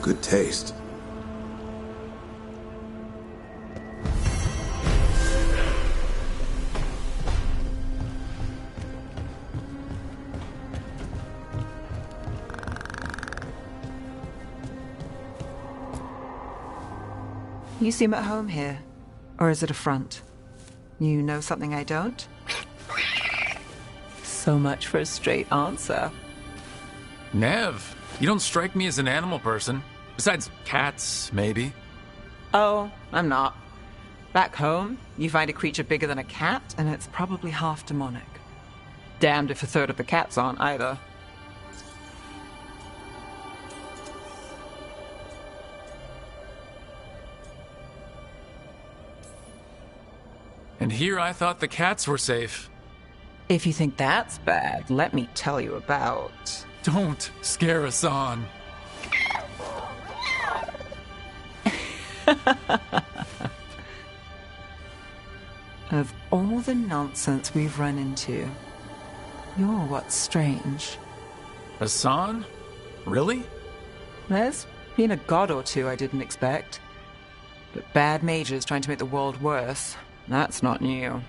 Good taste. You seem at home here. Or is it a front? You know something I don't? So much for a straight answer. Nev, you don't strike me as an animal person. Besides cats, maybe. Oh, I'm not. Back home, you find a creature bigger than a cat, and it's probably half demonic. Damned if a third of the cats aren't either. And here I thought the cats were safe. If you think that's bad, let me tell you about... Don't scare us on. Of all the nonsense we've run into, you're what's strange. Hassan? Really? There's been a god or two I didn't expect. But bad mages trying to make the world worse, that's not new.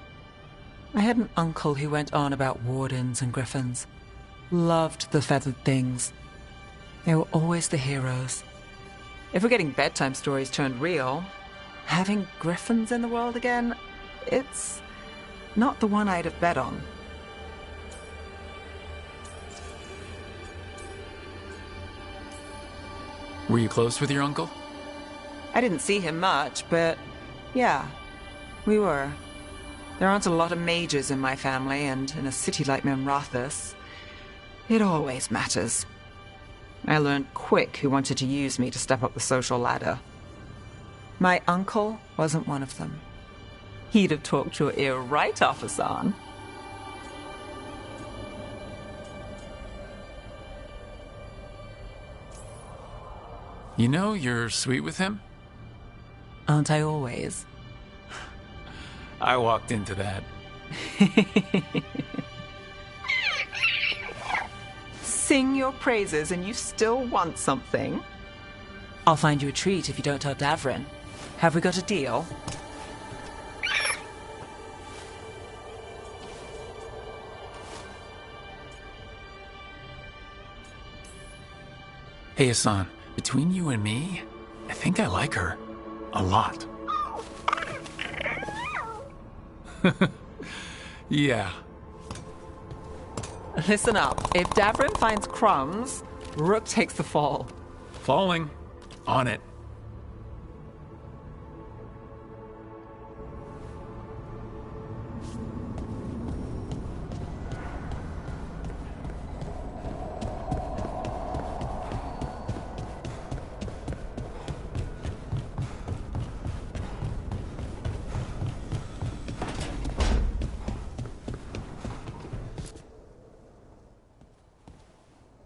I had an uncle who went on about wardens and griffins. Loved the feathered things. They were always the heroes. If we're getting bedtime stories turned real, having griffins in the world again, it's not the one I'd have bet on. Were you close with your uncle? I didn't see him much, but yeah, we were. There aren't a lot of mages in my family, and in a city like Memrathis, it always matters. I learned quick who wanted to use me to step up the social ladder. My uncle wasn't one of them. He'd have talked your ear right off, Hassan. You know you're sweet with him? Aren't I always? I walked into that. Sing your praises and you still want something? I'll find you a treat if you don't tell Davrin. Have we got a deal? Hey, Hassan, between you and me, I think I like her. A lot. Yeah. Listen up. If Davrin finds crumbs, Rook takes the fall. Falling. On it.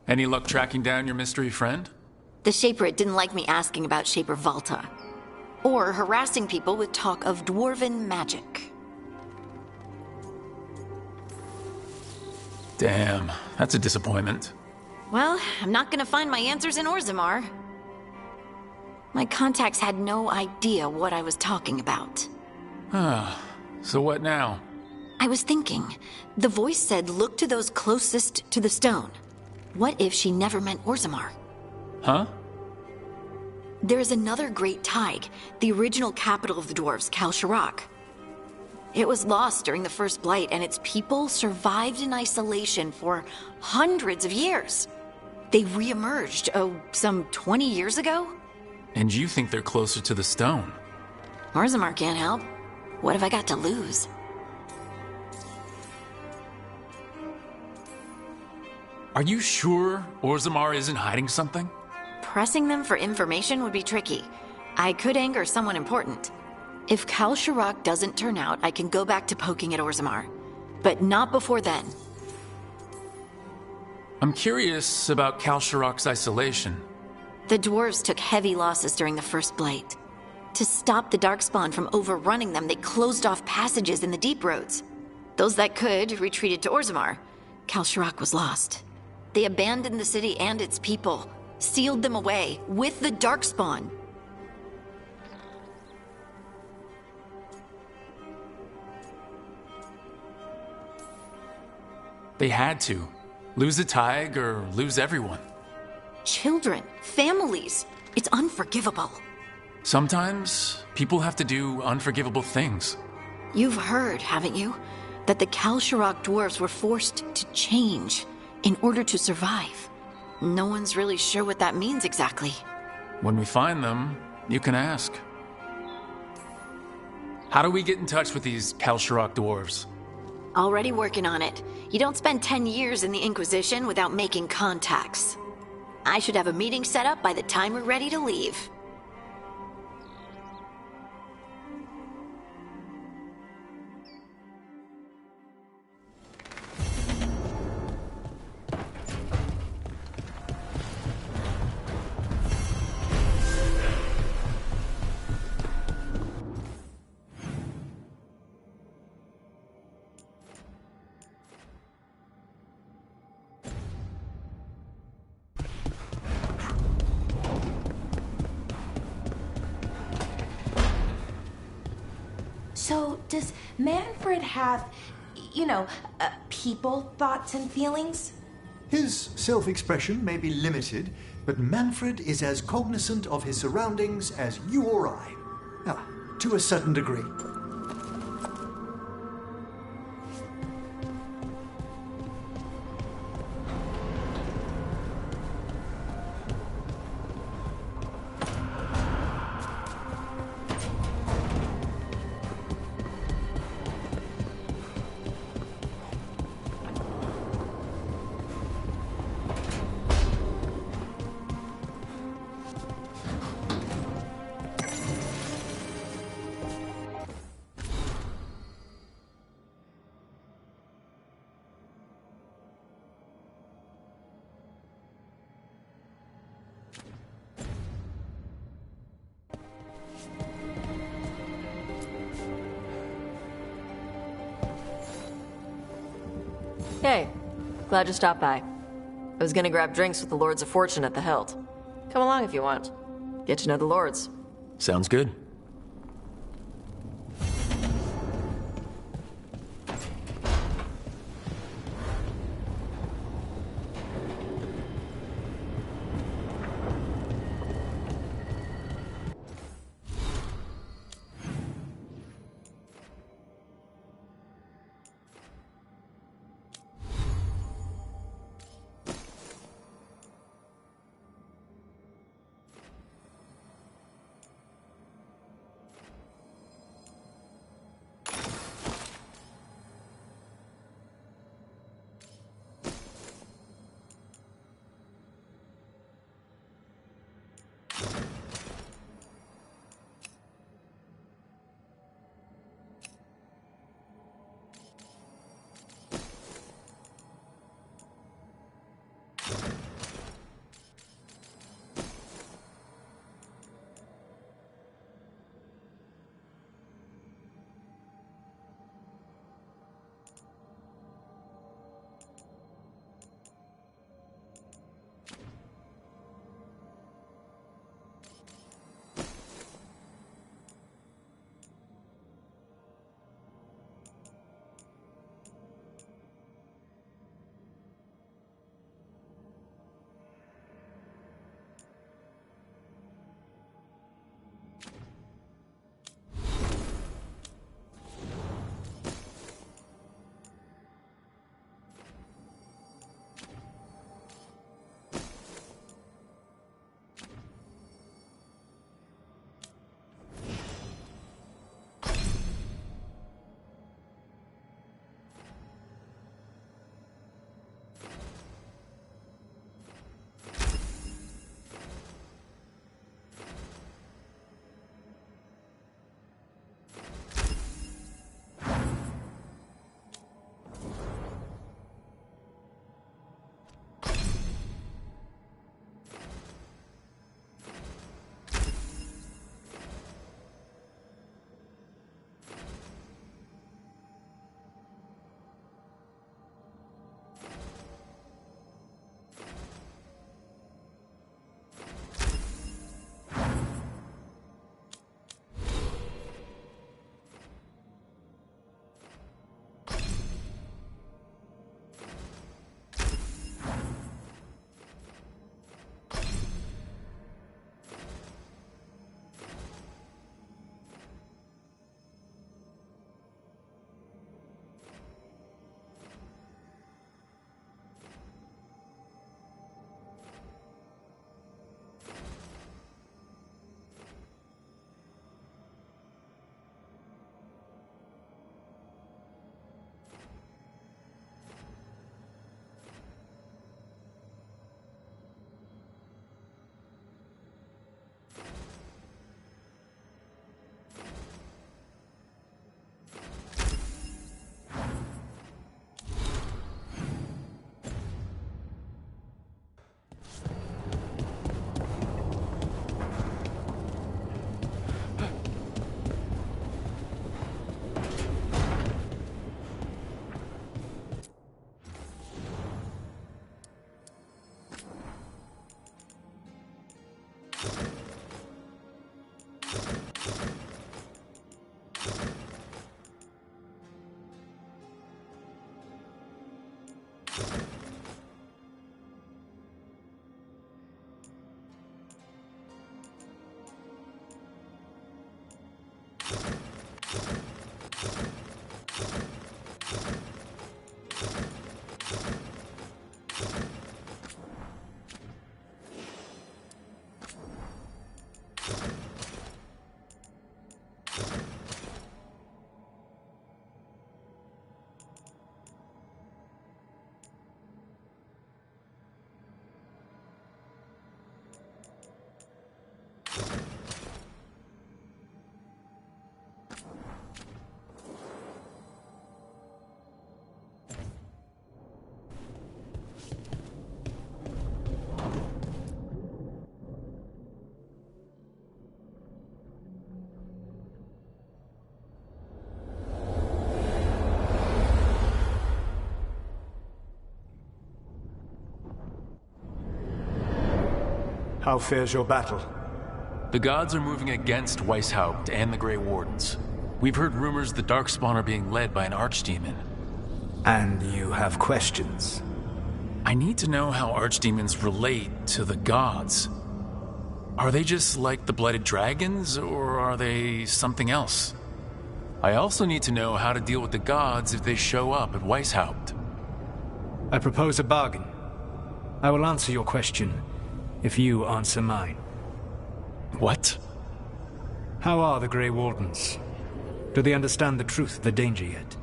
Any luck tracking down your mystery friend? The Shaper didn't like me asking about Shaper Valta. Or harassing people with talk of dwarven magic. Damn, that's a disappointment. Well, I'm not gonna find my answers in Orzammar. My contacts had no idea what I was talking about. So what now? I was thinking, the voice said look to those closest to the stone. What if she never meant Orzammar? Huh? There is another great Tig, the original capital of the dwarves, Kalsharak. It was lost during the First Blight, and its people survived in isolation for hundreds of years. They re-emerged, some 20 years ago? And you think they're closer to the stone? Orzammar can't help. What have I got to lose? Are you sure Orzammar isn't hiding something? Pressing them for information would be tricky. I could anger someone important. If Kalsharak doesn't turn out, I can go back to poking at Orzammar. But not before then. I'm curious about Kalsharak's isolation. The dwarves took heavy losses during the First Blight. To stop the Darkspawn from overrunning them, they closed off passages in the deep roads. Those that could retreated to Orzammar. Kalsharak was lost. They abandoned the city and its people. sealed them away with the Darkspawn. They had to. Lose a Tig or lose everyone. Children, families. It's unforgivable. Sometimes people have to do unforgivable things. You've heard, haven't you, that the Kalsharok dwarves were forced to change in order to survive. No one's really sure what that means exactly. When we find them, you can ask. How do we get in touch with these Kalsharok dwarves? Already working on it. You don't spend 10 years in the Inquisition without making contacts. I should have a meeting set up by the time we're ready to leave. So, does Manfred have, people, thoughts, and feelings? His self-expression may be limited, but Manfred is as cognizant of his surroundings as you or I. To a certain degree. Hey, glad you stopped by. I was gonna grab drinks with the Lords of Fortune at the Hilt. Come along if you want. Get to know the Lords. Sounds good. How fares your battle? The gods are moving against Weishaupt and the Grey Wardens. We've heard rumors the Darkspawn are being led by an archdemon. And you have questions? I need to know how archdemons relate to the gods. Are they just like the Blighted Dragons, or are they something else? I also need to know how to deal with the gods if they show up at Weishaupt. I propose a bargain. I will answer your question if you answer mine. What? How are the Grey Wardens? Do they understand the truth of the danger yet?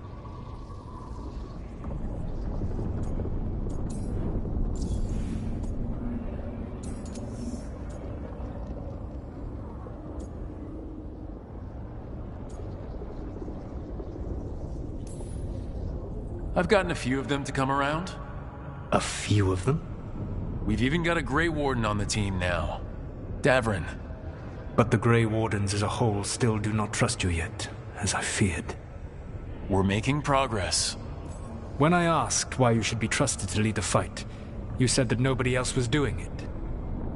I've gotten a few of them to come around. A few of them? We've even got a Grey Warden on the team now. Davrin. But the Grey Wardens as a whole still do not trust you yet, as I feared. We're making progress. When I asked why you should be trusted to lead the fight, you said that nobody else was doing it.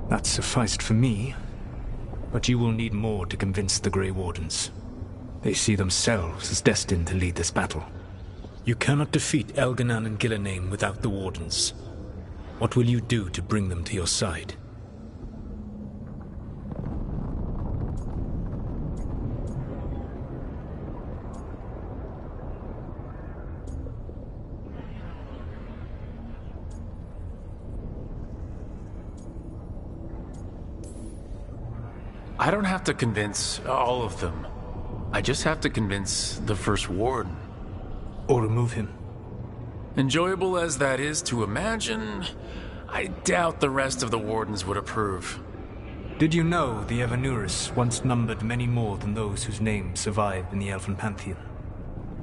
That sufficed for me, but you will need more to convince the Grey Wardens. They see themselves as destined to lead this battle. You cannot defeat Elganan and Gillenane without the Wardens. What will you do to bring them to your side? I don't have to convince all of them. I just have to convince the First Warden. Or remove him. Enjoyable as that is to imagine, I doubt the rest of the Wardens would approve. Did you know the Evanurus once numbered many more than those whose names survive in the Elven Pantheon?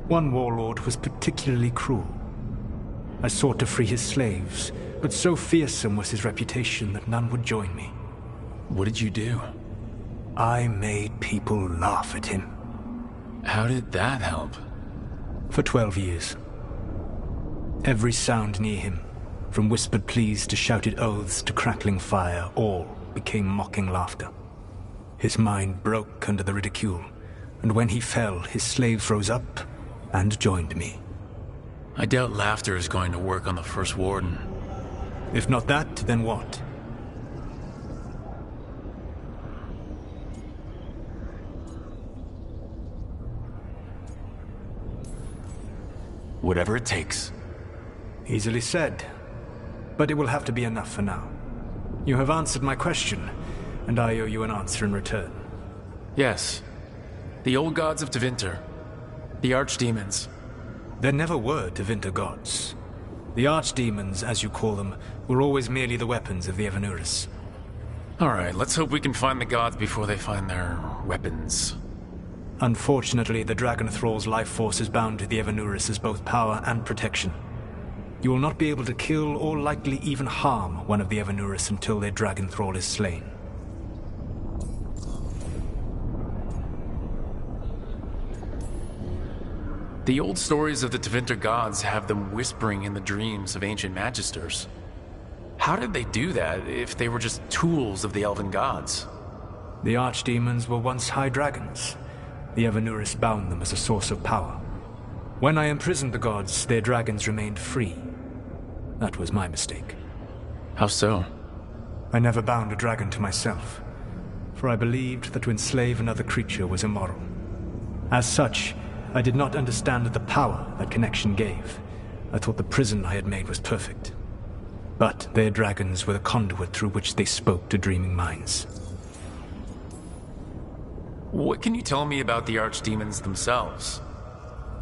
One warlord was particularly cruel. I sought to free his slaves, but so fearsome was his reputation that none would join me. What did you do? I made people laugh at him. How did that help? For 12 years. Every sound near him, from whispered pleas to shouted oaths to crackling fire, all became mocking laughter. His mind broke under the ridicule, and when he fell, his slaves rose up and joined me. I doubt laughter is going to work on the First Warden. If not that, then what? Whatever it takes. Easily said. But it will have to be enough for now. You have answered my question, and I owe you an answer in return. Yes. The old gods of Tevinter. The archdemons. There never were Tevinter gods. The archdemons, as you call them, were always merely the weapons of the Evanurus. Alright, let's hope we can find the gods before they find their weapons. Unfortunately, the Dragon Thrall's life force is bound to the Evanurus as both power and protection. You will not be able to kill or likely even harm one of the Evanurus until their Dragon Thrall is slain. The old stories of the Tevinter gods have them whispering in the dreams of ancient magisters. How did they do that if they were just tools of the elven gods? The archdemons were once high dragons. The Evanurus bound them as a source of power. When I imprisoned the gods, their dragons remained free. That was my mistake. How so? I never bound a dragon to myself, for I believed that to enslave another creature was immoral. As such, I did not understand the power that connection gave. I thought the prison I had made was perfect. But their dragons were the conduit through which they spoke to dreaming minds. What can you tell me about the archdemons themselves?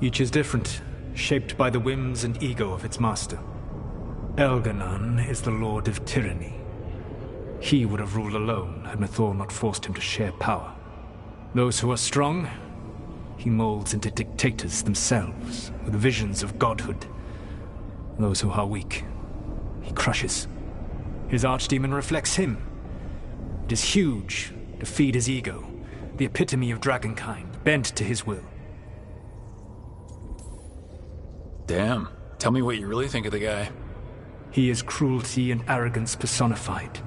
Each is different, shaped by the whims and ego of its master. Elganan is the Lord of Tyranny. He would have ruled alone had Mythor not forced him to share power. Those who are strong, he molds into dictators themselves, with visions of godhood. Those who are weak, he crushes. His archdemon reflects him. It is huge to feed his ego, the epitome of dragonkind, bent to his will. Damn. Tell me what you really think of the guy. He is cruelty and arrogance personified.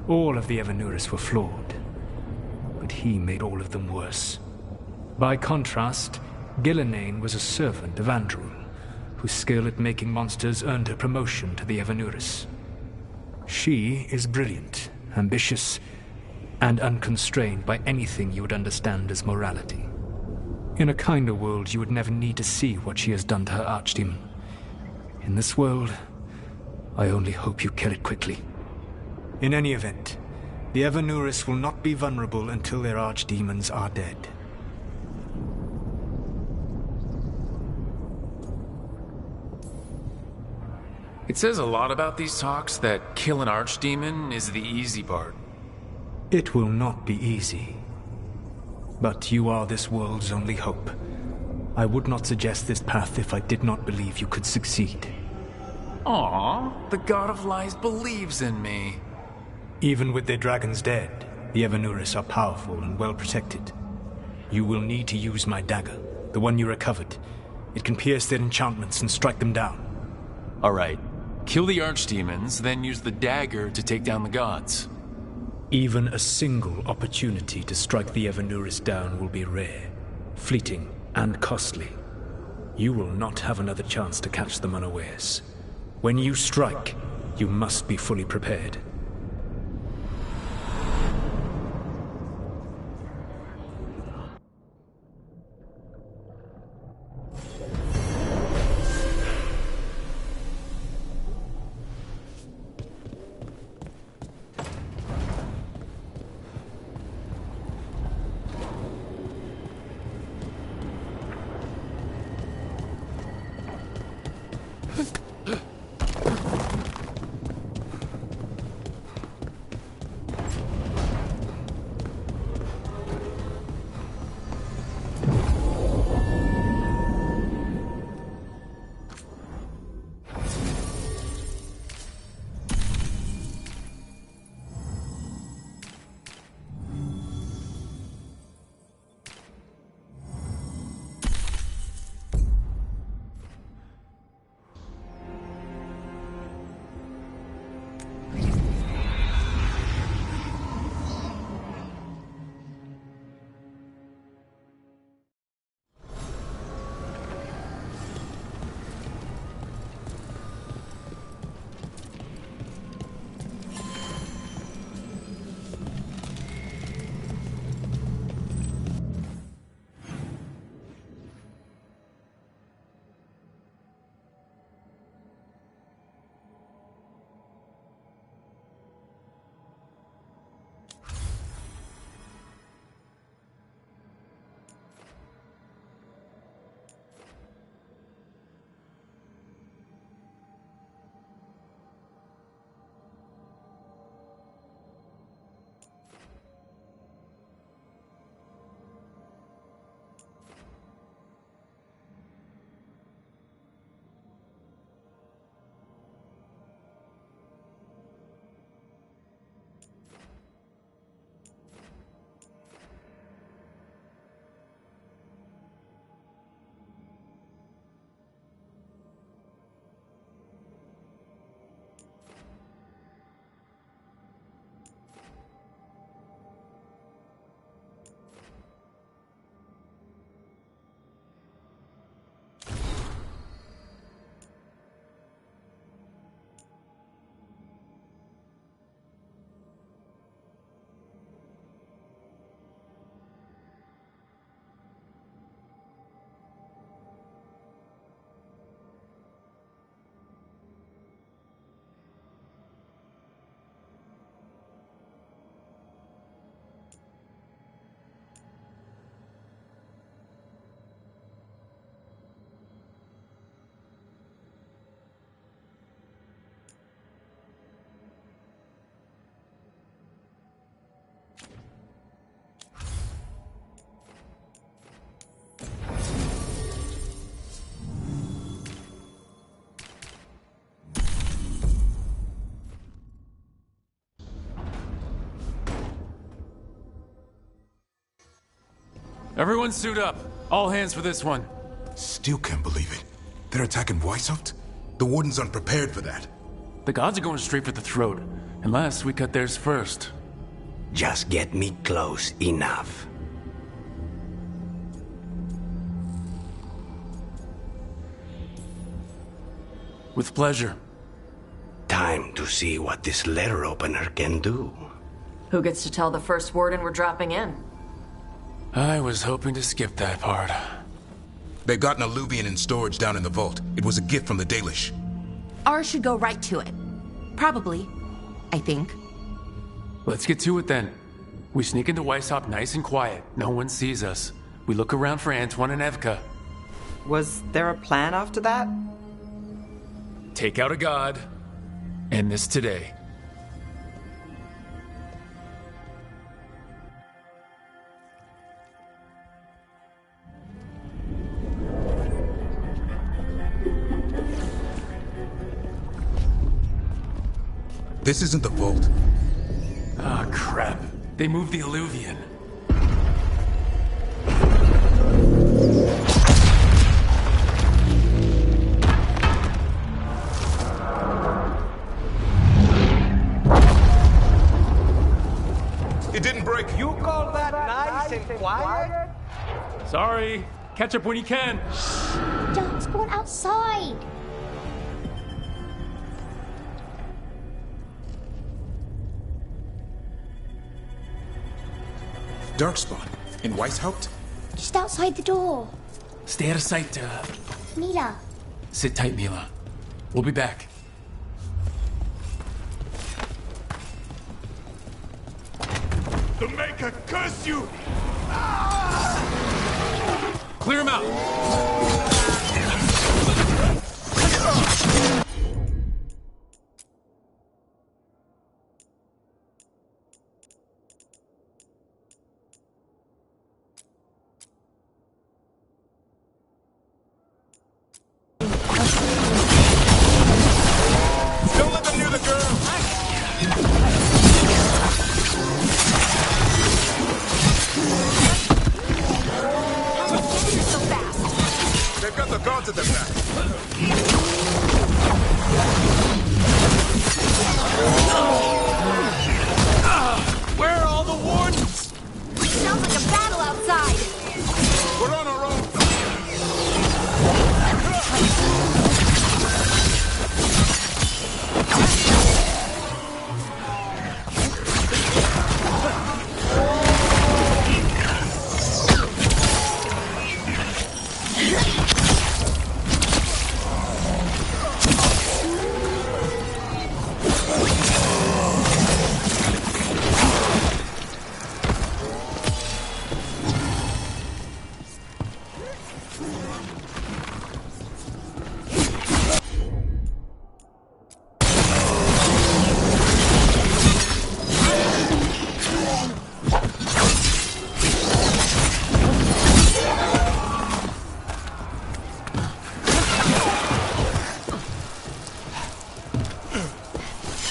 All of the Evanuris were flawed, but he made all of them worse. By contrast, Gillenane was a servant of Andrul, whose skill at making monsters earned her promotion to the Evanuris. She is brilliant, ambitious, and unconstrained by anything you would understand as morality. In a kinder world, you would never need to see what she has done to her archdemon. In this world, I only hope you kill it quickly. In any event, the Evanuris will not be vulnerable until their archdemons are dead. It says a lot about these talks that kill an archdemon is the easy part. It will not be easy. But you are this world's only hope. I would not suggest this path if I did not believe you could succeed. Aww, the God of Lies believes in me. Even with their dragons dead, the Evanuris are powerful and well protected. You will need to use my dagger, the one you recovered. It can pierce their enchantments and strike them down. Alright, kill the archdemons, then use the dagger to take down the gods. Even a single opportunity to strike the Evanuris down will be rare, fleeting, and costly. You will not have another chance to catch them unawares. When you strike, you must be fully prepared. Everyone suit up. All hands for this one. Still can't believe it. They're attacking Weishaupt? The Wardens aren't prepared for that. The gods are going straight for the throat. Unless we cut theirs first. Just get me close enough. With pleasure. Time to see what this letter opener can do. Who gets to tell the first warden we're dropping in? I was hoping to skip that part. They've got an alluvian in storage down in the vault. It was a gift from the Dalish. Ours should go right to it. Probably. I think. Let's get to it then. We sneak into Weishaupt nice and quiet. No one sees us. We look around for Antoine and Evka. Was there a plan after that? Take out a god. End this today. This isn't the vault. Ah, crap. They moved the alluvian. It didn't break. You call that nice and quiet? Sorry. Catch up when you can. Don't spawn outside. Darkspawn. In Weishaupt? Just outside the door. Stay out of sight, Mila. Sit tight, Mila. We'll be back. The Maker curse you! Clear him out! Don't let them near the girl! They've got the guards at their back. Where are all the wardens? Sounds like a battle outside. We're on our own.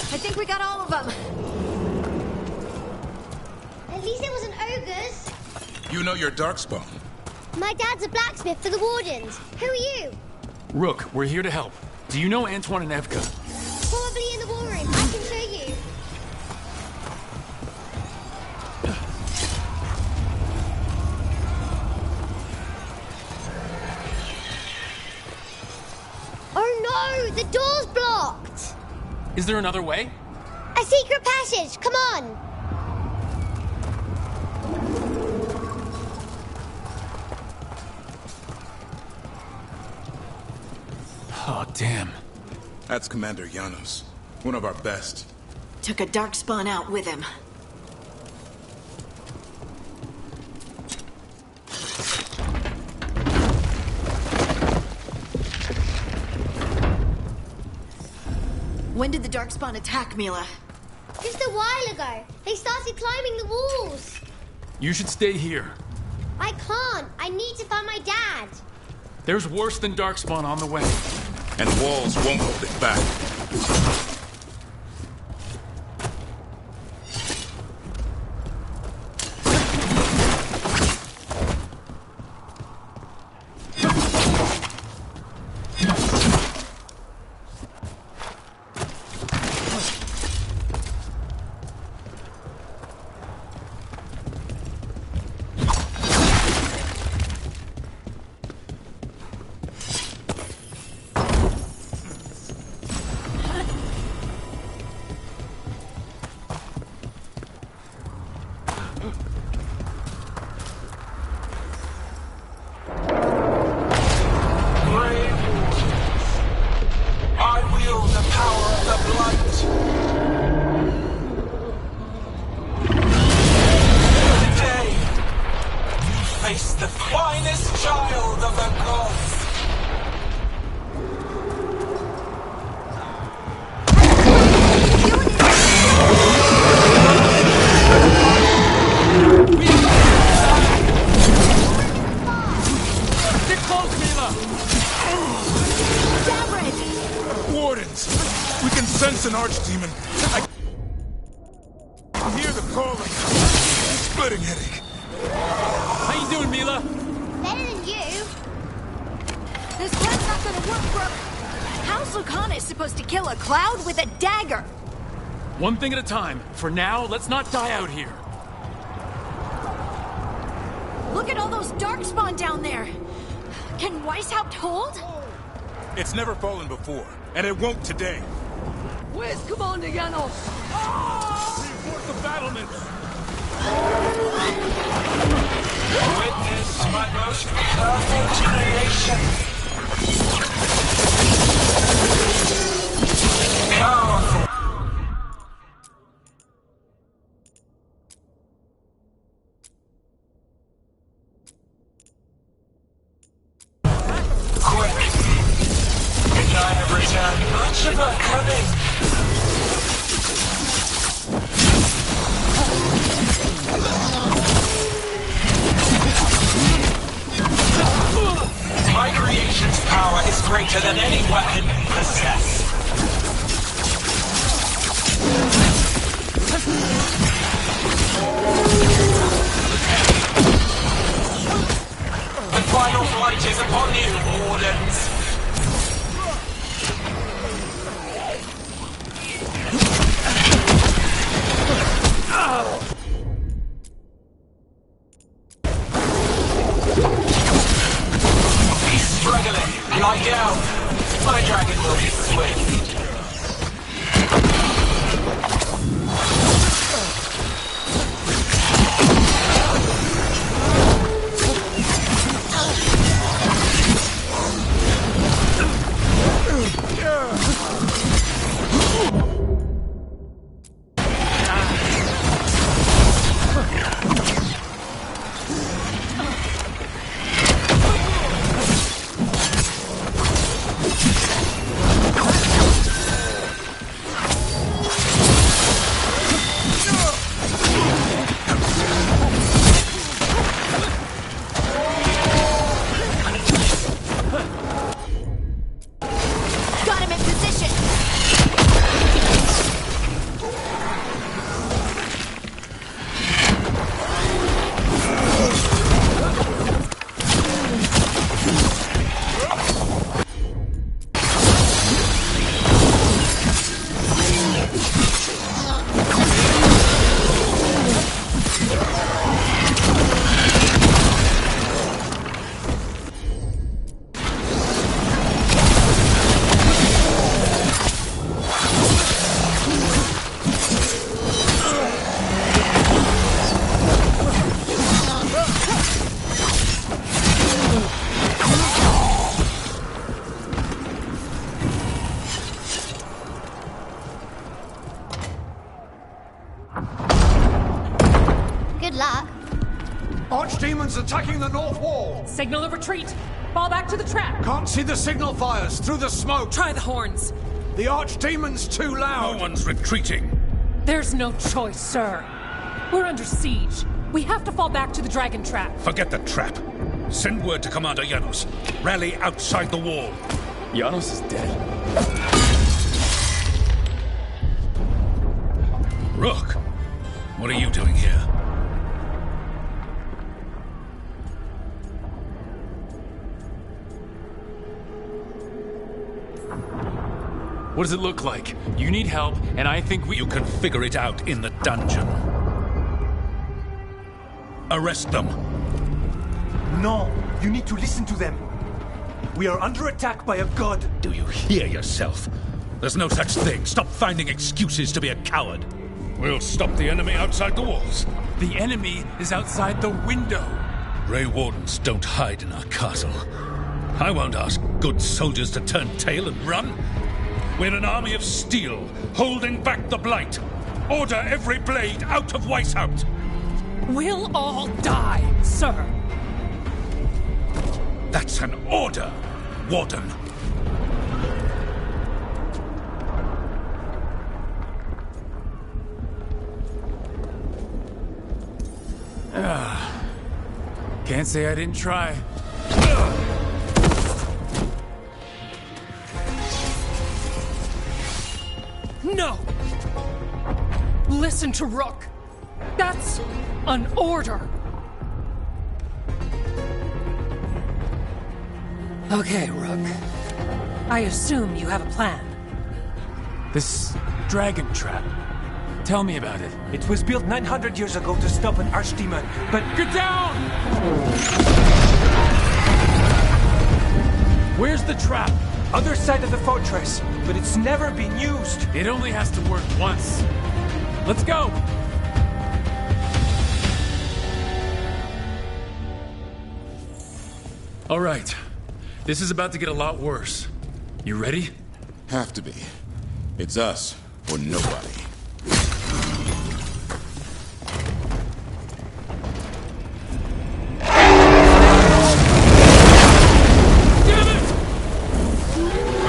I think we got all of them. At least it wasn't ogres. You know your Darkspawn. My dad's a blacksmith for the Wardens. Who are you? Rook, we're here to help. Do you know Antoine and Evka? Probably in the war room. I can show you. Oh no! The door's blocked! Is there another way? A secret passage! Come on! Oh, damn. That's Commander Janos. One of our best. Took a darkspawn out with him. When did the darkspawn attack, Mila? Just a while ago. They started climbing the walls. You should stay here. I can't. I need to find my dad. There's worse than Darkspawn on the way. And walls won't hold it back. sense an archdemon. I hear the calling. Splitting headache. How you doing, Mila? Better than you. This plan's not gonna work, bro. How's Lucana supposed to kill a cloud with a dagger? One thing at a time. For now, let's not die out here. Look at all those darkspawn down there. Can Weishaupt hold? It's never fallen before, and it won't today. Where's Commander Janos? Reinforce the battlements! Witness my most perfect creation. Powerful. Quick. The time have returned much of our coming. My creation's power is greater than any weapon you possess. The final flight is upon you, Wardens. He's struggling. Lie down. My dragon will be swift. Got him in position. Good luck. Archdemons attacking the north wall. Signal of retreat. Fall back to the trap. Can't see the signal fires through the smoke. Try the horns. The Archdemon's too loud. No one's retreating. There's no choice, sir. We're under siege. We have to fall back to the dragon trap. Forget the trap. Send word to Commander Janos. Rally outside the wall. Janos is dead. Rook, what are you doing here? What does it look like? You need help, and I think we... You can figure it out in the dungeon. Arrest them. No, you need to listen to them. We are under attack by a god. Do you hear yourself? There's no such thing. Stop finding excuses to be a coward. We'll stop the enemy outside the walls. The enemy is outside the window. Grey Wardens don't hide in our castle. I won't ask good soldiers to turn tail and run. We're an army of steel, holding back the blight. Order every blade out of Weishaupt. We'll all die, sir. That's an order, Warden. Can't say I didn't try. No! Listen to Rook. That's an order. Okay, Rook. I assume you have a plan. This dragon trap. Tell me about it. It was built 900 years ago to stop an archdemon, but... Get down! Where's the trap? Other side of the fortress, but it's never been used. It only has to work once. Let's go! All right. This is about to get a lot worse. You ready? Have to be. It's us or nobody.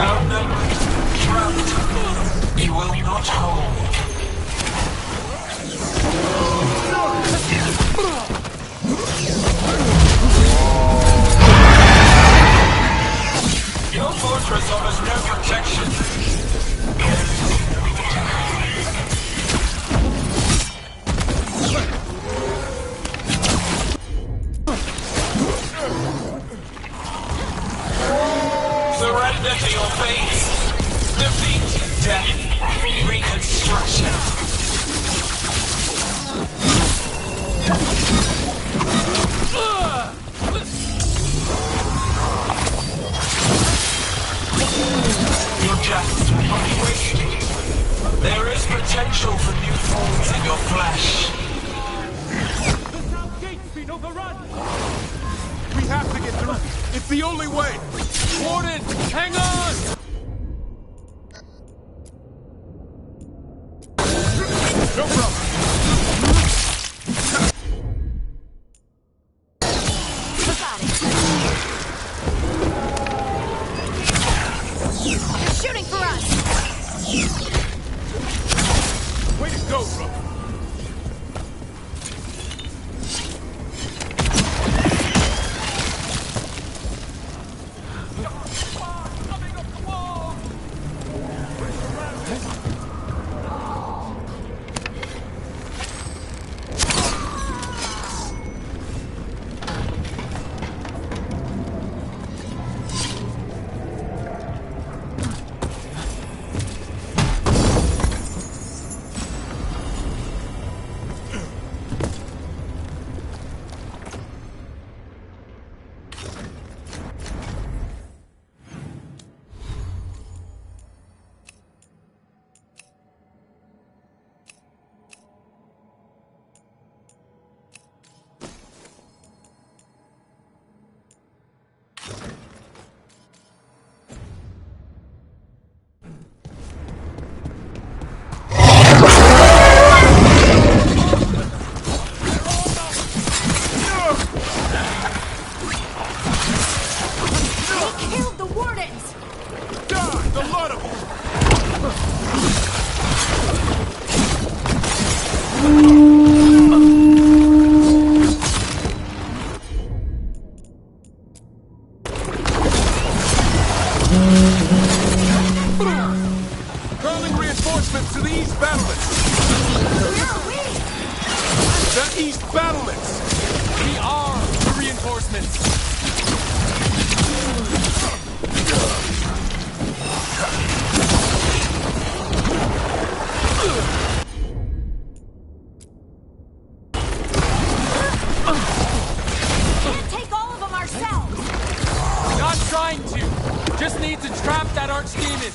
Outnumbered, trapped. You will not hold. Your fortress offers no protection. Surrender to your fate. Defeat, death, reconstruction. Your justice will not be wasted. There is potential for new forms in your flesh. The south gate's been overrun! We have to get through. It's the only way. Warden, hang on! No problem. They're shooting for us! Way to go, bro. Hurling reinforcements to the east battlements! Where are we? The east battlements! We are the reinforcements! Can't take all of them ourselves! Not trying to! Just need to trap that archdemon!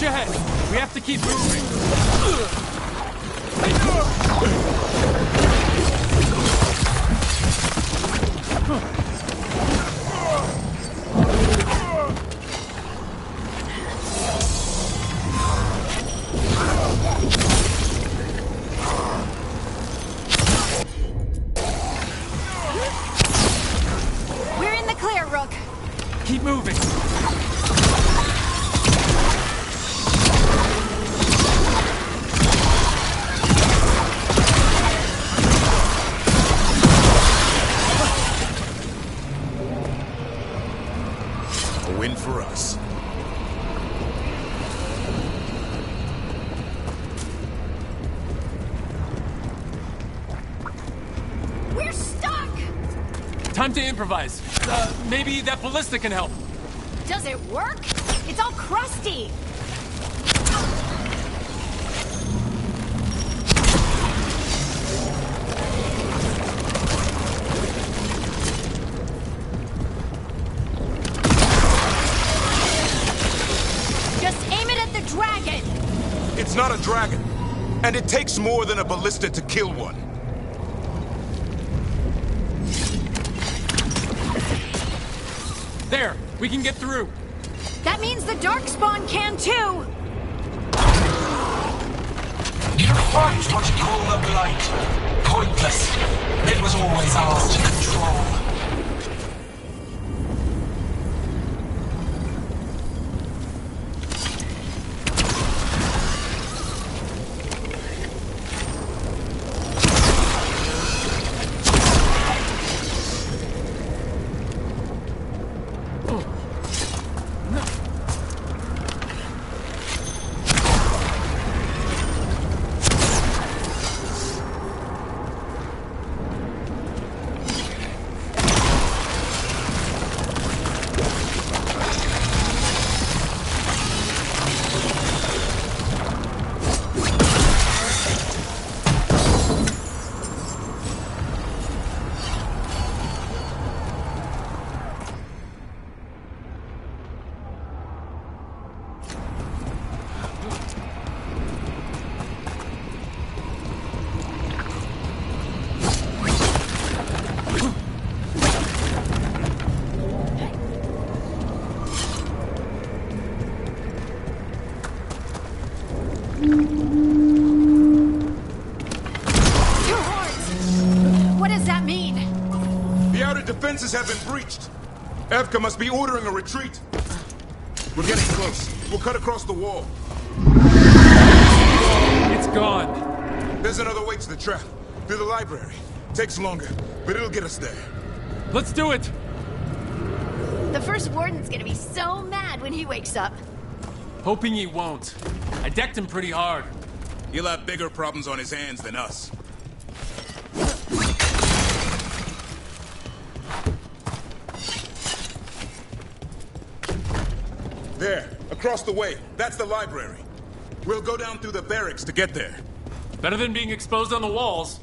Push ahead. We have to keep moving. We're in the clear, Rook. Keep moving. A win for us. We're stuck! Time to improvise. Maybe that ballista can help. Does it work? It's all crusty. Just aim it at the dragon. It's not a dragon. And it takes more than a ballista to kill one. There, we can get through. That means the Darkspawn can too. You fight what you call the Blight. Pointless. It was always ours to control. Defenses have been breached. Evka must be ordering a retreat. We're getting close. We'll cut across the wall. It's gone. There's another way to the trap. Through the library. Takes longer, but it'll get us there. Let's do it! The first warden's gonna be so mad when he wakes up. Hoping he won't. I decked him pretty hard. He'll have bigger problems on his hands than us. There, across the way. That's the library. We'll go down through the barracks to get there. Better than being exposed on the walls.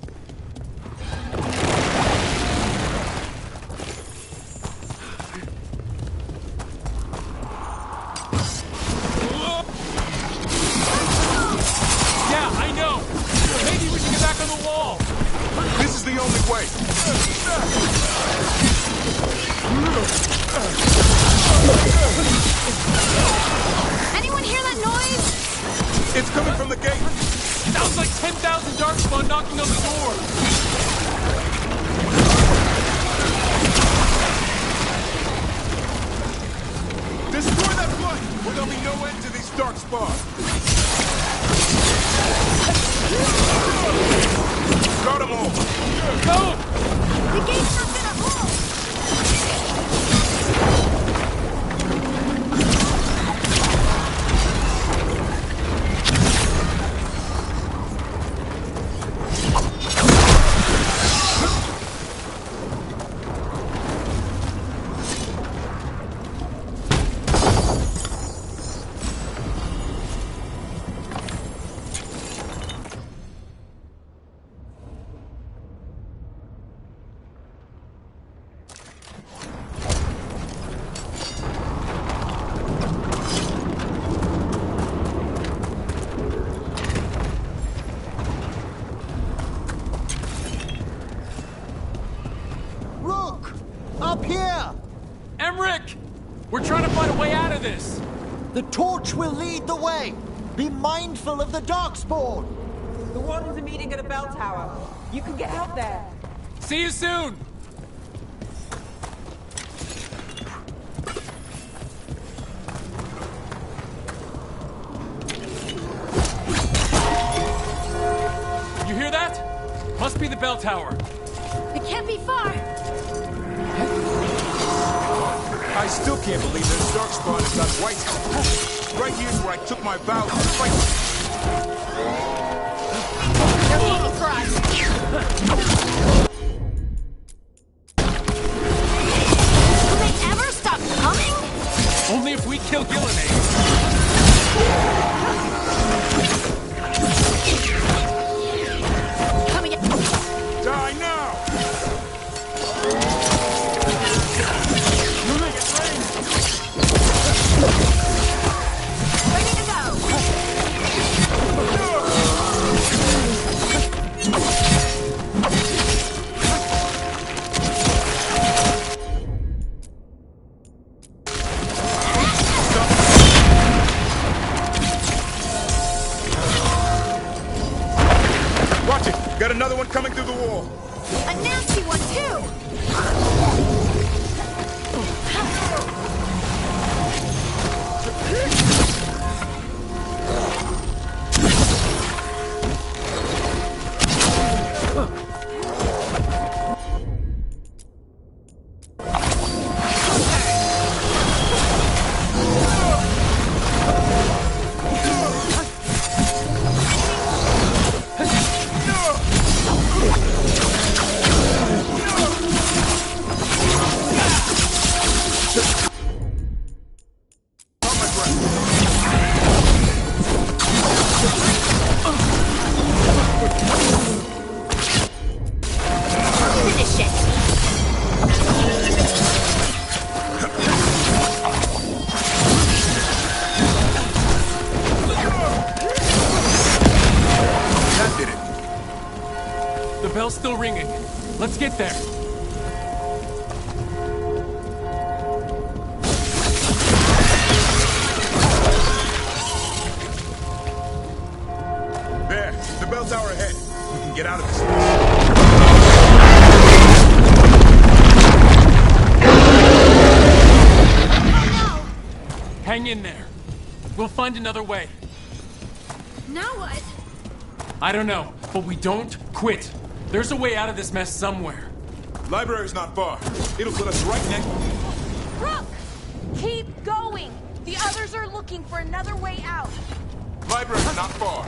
Yeah, I know. Maybe we should get back on the wall. This is the only way. Anyone hear that noise? It's coming from the gate. Sounds like 10,000 Darkspawn knocking on the door. Destroy that blight, or there'll be no end to these Darkspawn. Got them all. Go! The gate's not gonna hold. We're trying to find a way out of this! The torch will lead the way! Be mindful of the Darkspawn! The Wardens are meeting at a bell tower. You can get out there. See you soon! You hear that? Must be the bell tower. It can't be far. I still can't believe that Darkspawn is on White House. Right here's where I took my vow to fight. They're looking for us. Will they ever stop coming? Only if we kill Gillenade. Coming in. Die now! Ready to go. Watch it! Got another one coming through the wall. A nasty one, too. Finish it. That did it. The bell's still ringing. Let's get there. There, the bell tower ahead. We can get out of this. Hang in there. We'll find another way. Now what? I don't know, but we don't quit. There's a way out of this mess somewhere. Library's not far. It'll put us right next. Brooke! Keep going! The others are looking for another way out. Library's not far.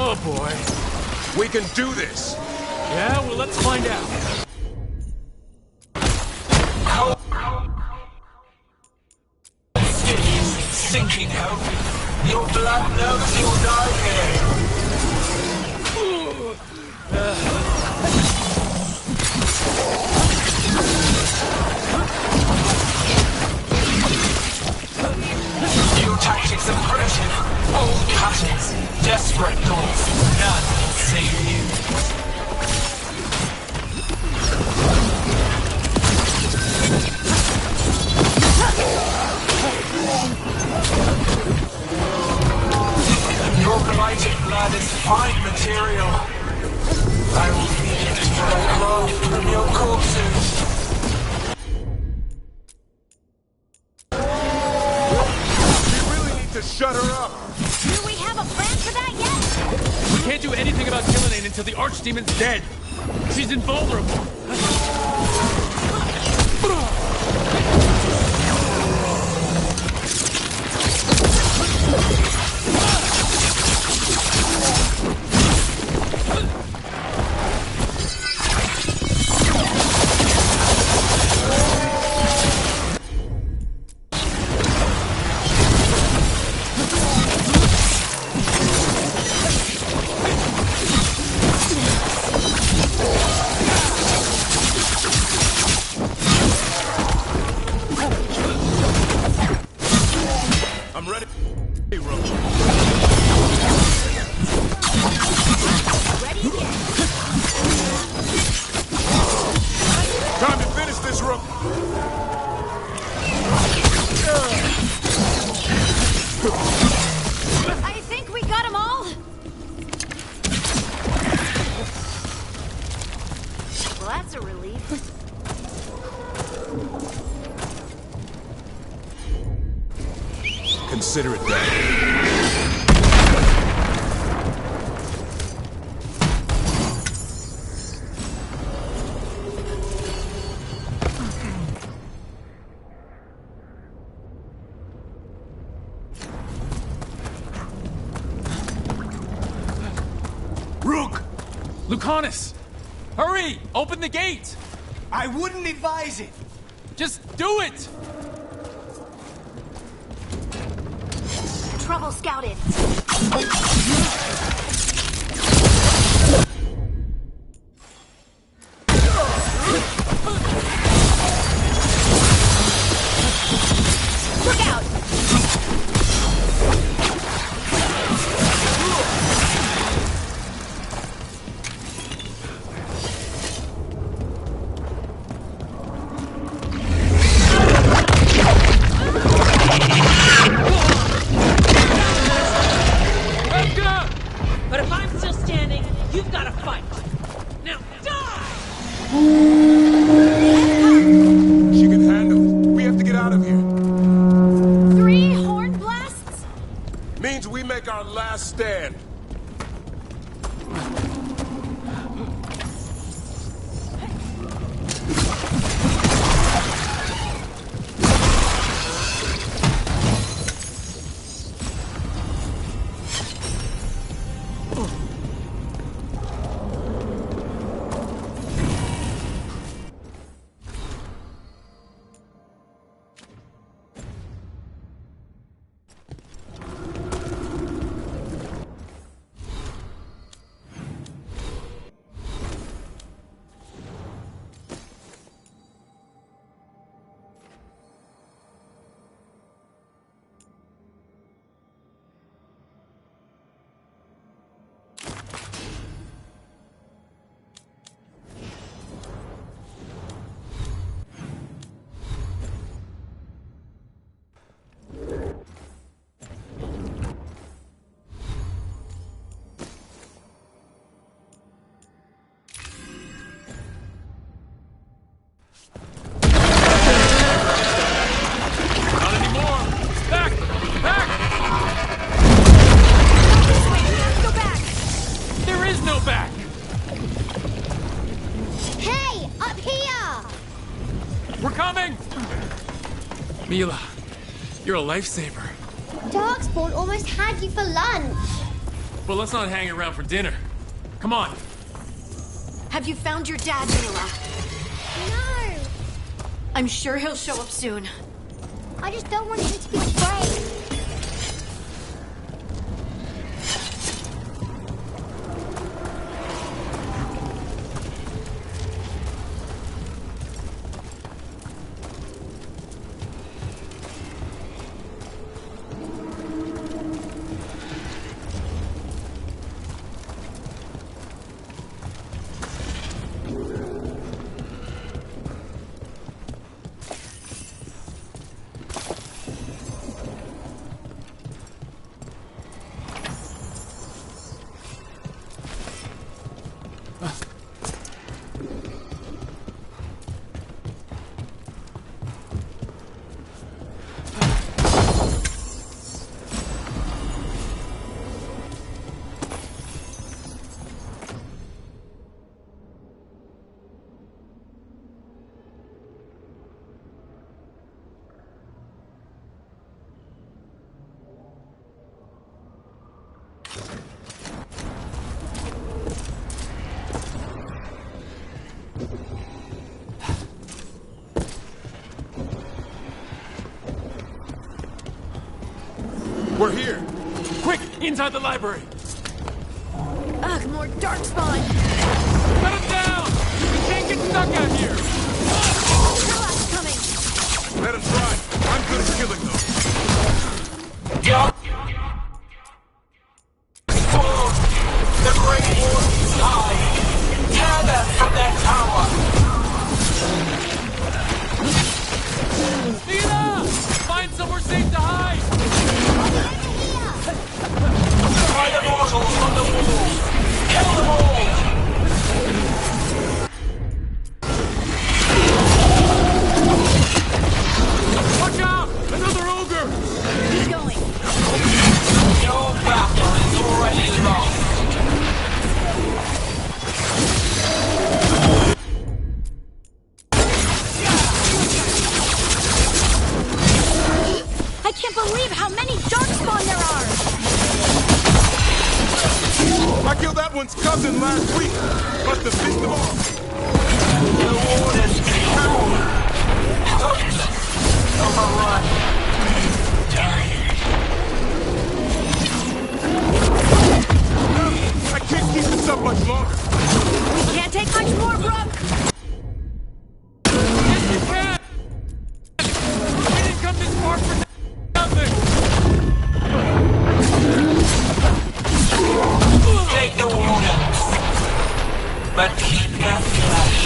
Oh boy. We can do this. Yeah, well, let's find out. Sinking hope. Your blood knows you'll die here. New tactics of primitive, old cuttings, desperate thoughts. None can save you. Your blighted blood is fine material. I will feed it to the love from your corpses. We really need to shut her up. Do we have a plan for that yet? We can't do anything about Gillenade until the Archdemon's dead. She's invulnerable. I think we got them all. Well, that's a relief. Consider it done. Lucanus! Hurry! Open the gate! I wouldn't advise it! Just do it! Trouble scouted. Look out! But if I'm still standing, you've got to fight. Now die! She can handle it. We have to get out of here. 3 horn blasts? Means we make our last stand. Mila, you're a lifesaver. Darkspawn almost had you for lunch. Well, let's not hang around for dinner. Come on. Have you found your dad, Mila? No. I'm sure he'll show up soon. I just don't want him to be afraid. We're here. Quick, inside the library. Ugh, more darkspawn. Cut him down! We can't get stuck out here. Hell's coming. Let us try. I'm good at killing them. The Great War is high. Tear them from their tower. one's cousin last week. Must have pissed them off. The Warden's control. Overrun. I can't keep this up much longer. We can't take much more, Brooke! Yes, you can! We didn't come this far for nothing! Take the Wardens. But keep that flash.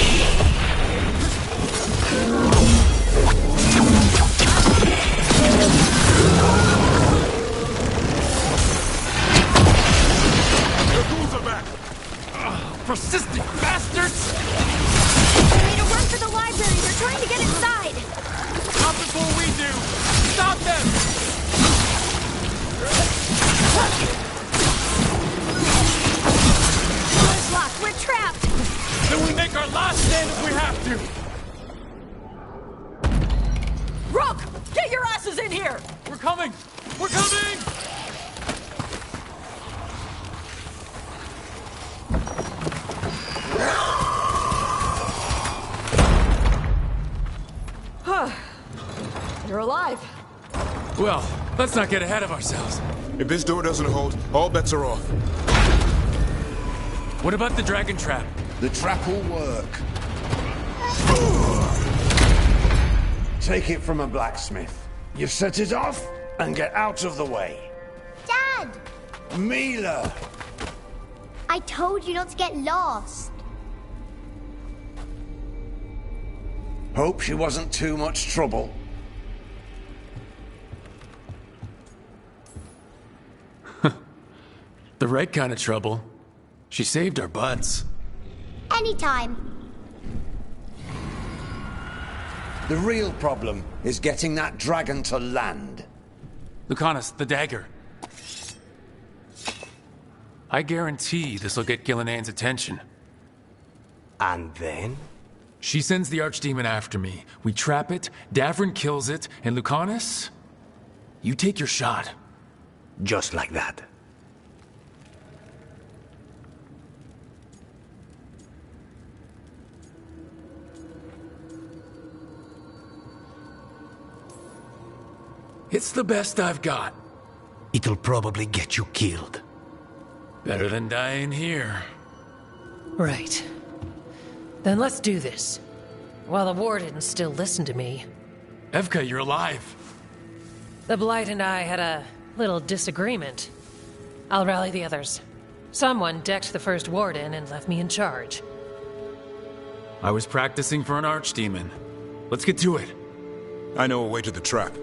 The ghouls are back! Persistent bastards! They made a run for the library. They're trying to get inside. Not before we do! Stop them! Door's locked. We're trapped. Then we make our last stand if we have to! Rook! Get your asses in here! We're coming! We're coming! You're alive. Well, let's not get ahead of ourselves. If this door doesn't hold, all bets are off. What about the dragon trap? The trap will work. Take it from a blacksmith. You set it off and get out of the way. Dad! Mila! I told you not to get lost. Hope she wasn't too much trouble. The right kind of trouble. She saved our butts. Anytime. The real problem is getting that dragon to land. Lucanus, the dagger. I guarantee this'll get Gillian's attention. And then? She sends the Archdemon after me. We trap it, Davrin kills it, and Lucanus? You take your shot. Just like that. It's the best I've got. It'll probably get you killed. Better than dying here. Right. Then let's do this. While the Wardens still listen to me. Evka, you're alive. The Blight and I had a little disagreement. I'll rally the others. Someone decked the first Warden and left me in charge. I was practicing for an Archdemon. Let's get to it. I know a way to the trap.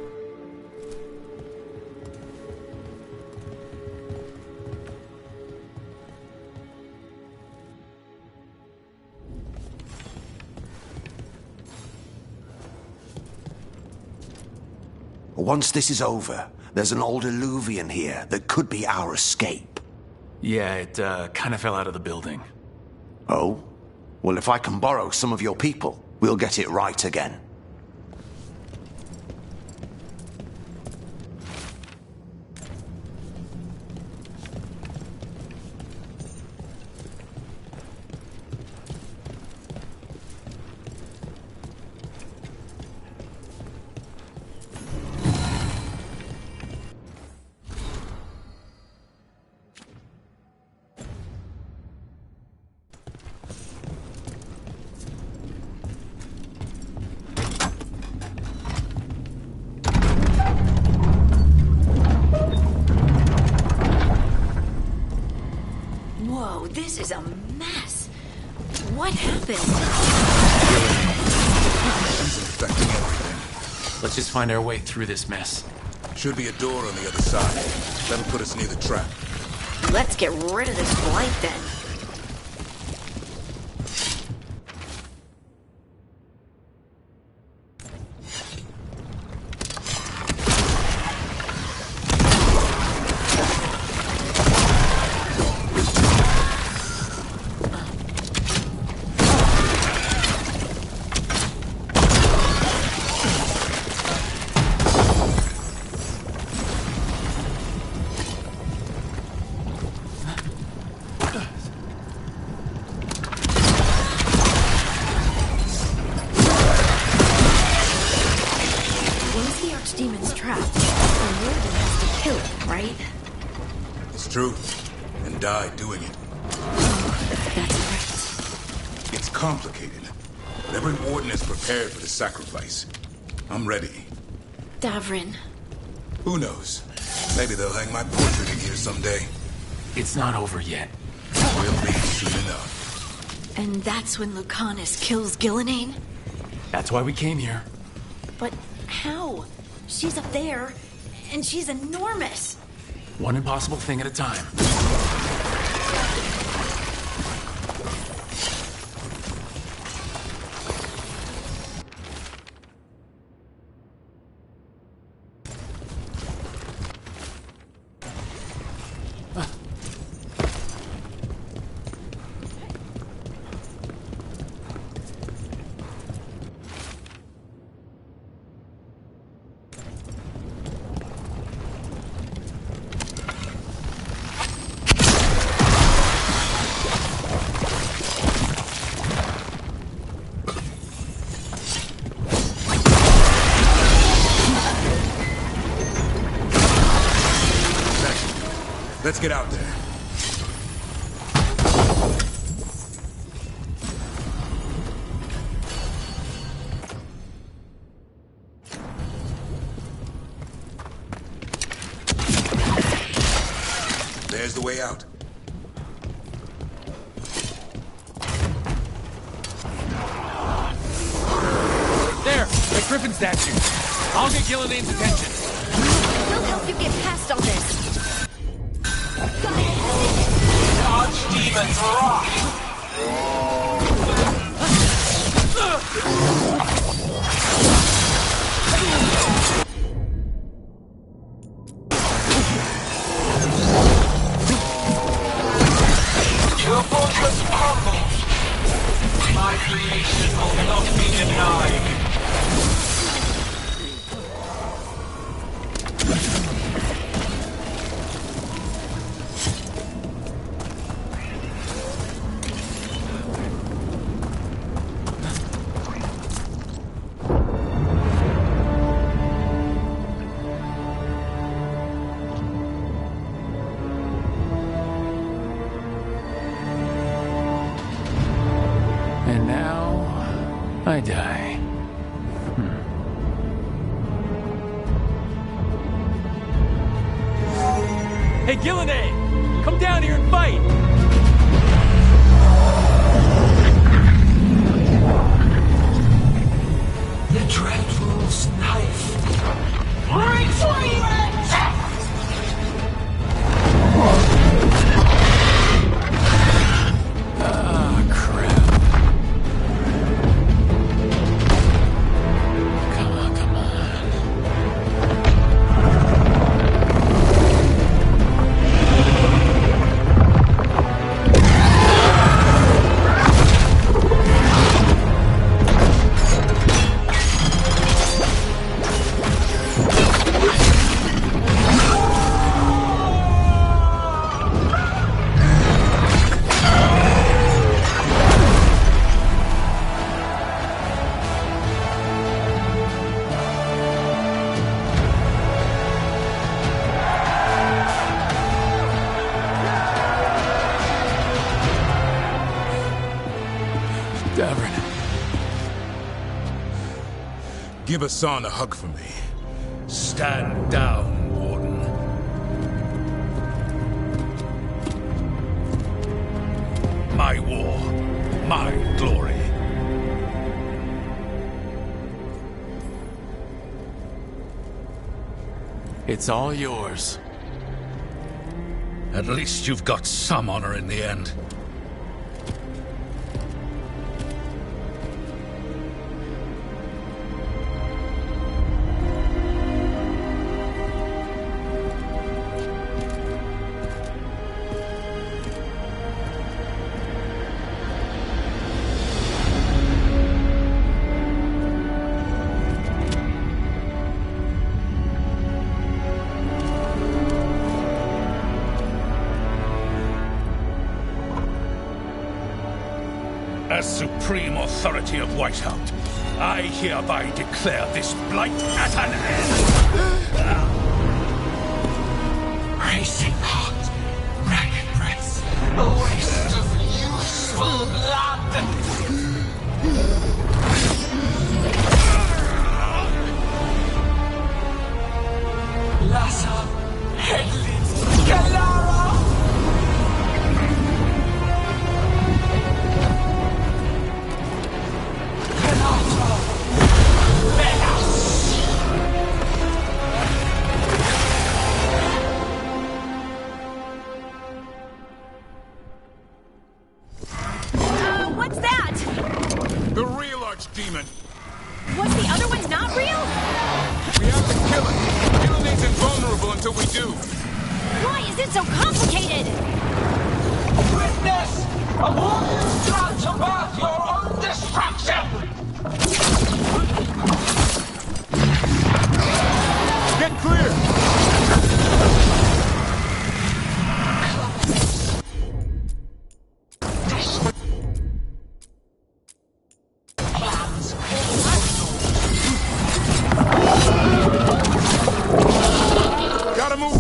Once this is over, there's an old Illuvian here that could be our escape. Yeah, it kind of fell out of the building. Oh? Well, if I can borrow some of your people, we'll get it right again. Whoa, this is a mess. What happened? She's infecting everything. Let's just find our way through this mess. Should be a door on the other side. That'll put us near the trap. Let's get rid of this blight then. true. And died doing it. It's complicated. But every warden is prepared for the sacrifice. I'm ready. Davrin. Who knows? Maybe they'll hang my portrait in here someday. It's not over yet. Will be soon enough. And that's when Lucanus kills Gillenane? That's why we came here. But how? She's up there, and she's enormous. One impossible thing at a time. Let's get out there. There's the way out. There! The Griffin statue! I'll get Gillenane's attention. We'll help you get past all this. Archdemons rock! Your fortress crumbles. My creation will not be denied. And now, I die. Hey, Gillenane! Come down here and fight! The Dreadful's knife. Retreat! Ah, crap. Come on, come on. Davrin. Give Hassan a hug for me. Stand down, Warden. My war, my glory. It's all yours. At least you've got some honor in the end. As supreme authority of Whitehound, I hereby declare this blight at an end. Racing heart, A waste of useful blood! Lassa, Headley, Galara! Penata, Menas! What's that? The real archdemon. Was the other one not real? We have to kill it. Gilnea's invulnerable until we do. Why is it so complicated? Witness of what you've done to birth your own destruction! Get clear! Gotta move!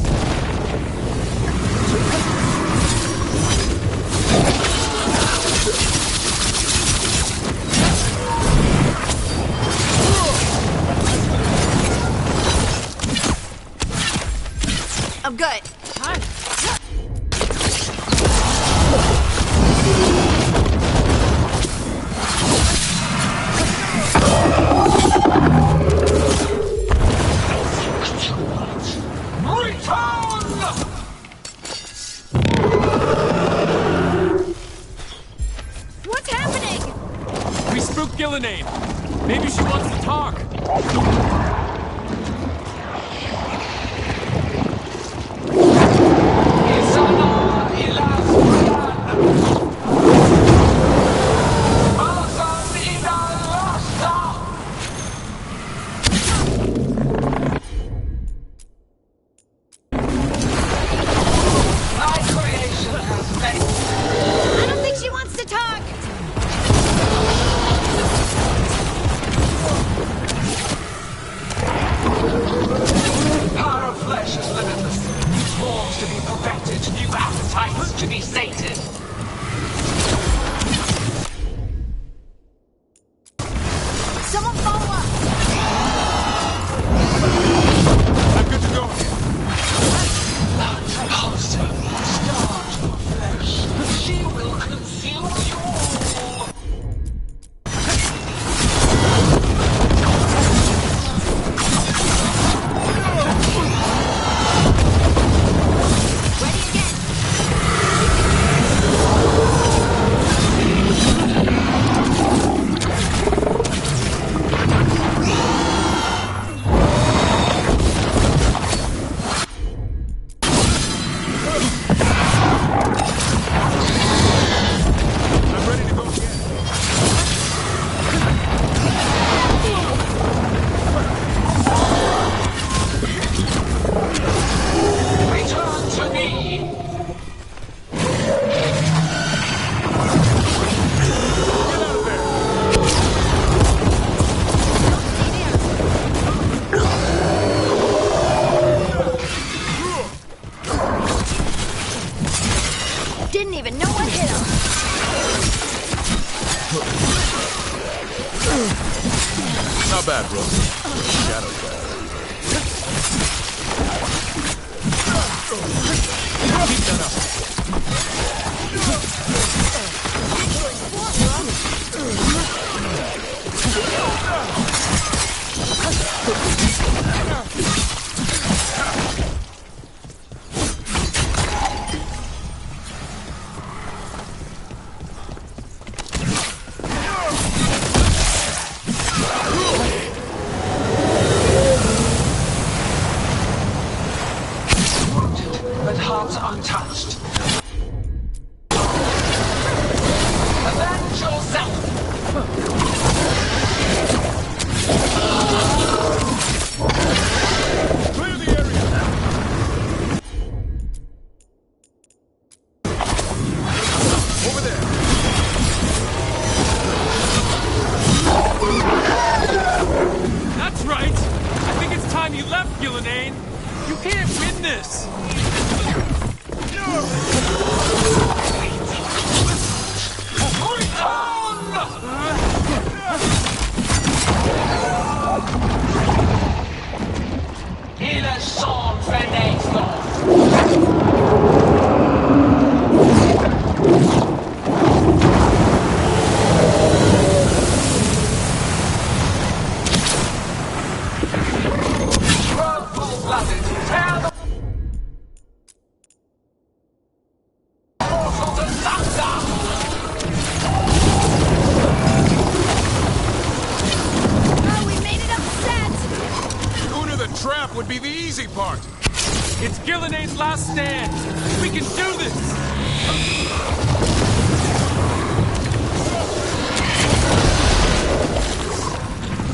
I'm good. What's happening? We spooked Gillenade. Maybe she wants to talk. I don't think she wants to talk. Power of flesh is limitless. New forms to be perfected, new appetites to be sated. Someone follow up. I'm good to go. Pulsing, starved for flesh. She will consume you all. Ready again. I'm ready to go again. Return to me. Get out of there! Didn't even know what hit him. Not bad, bro. Shadow ball. Keep that up. But hearts untouched. Avenge yourself! Clear the area! Over there! That's right! I think it's time you left, Gillenade. You can't win this! would be the easy part. It's Gillenade's last stand. We can do this!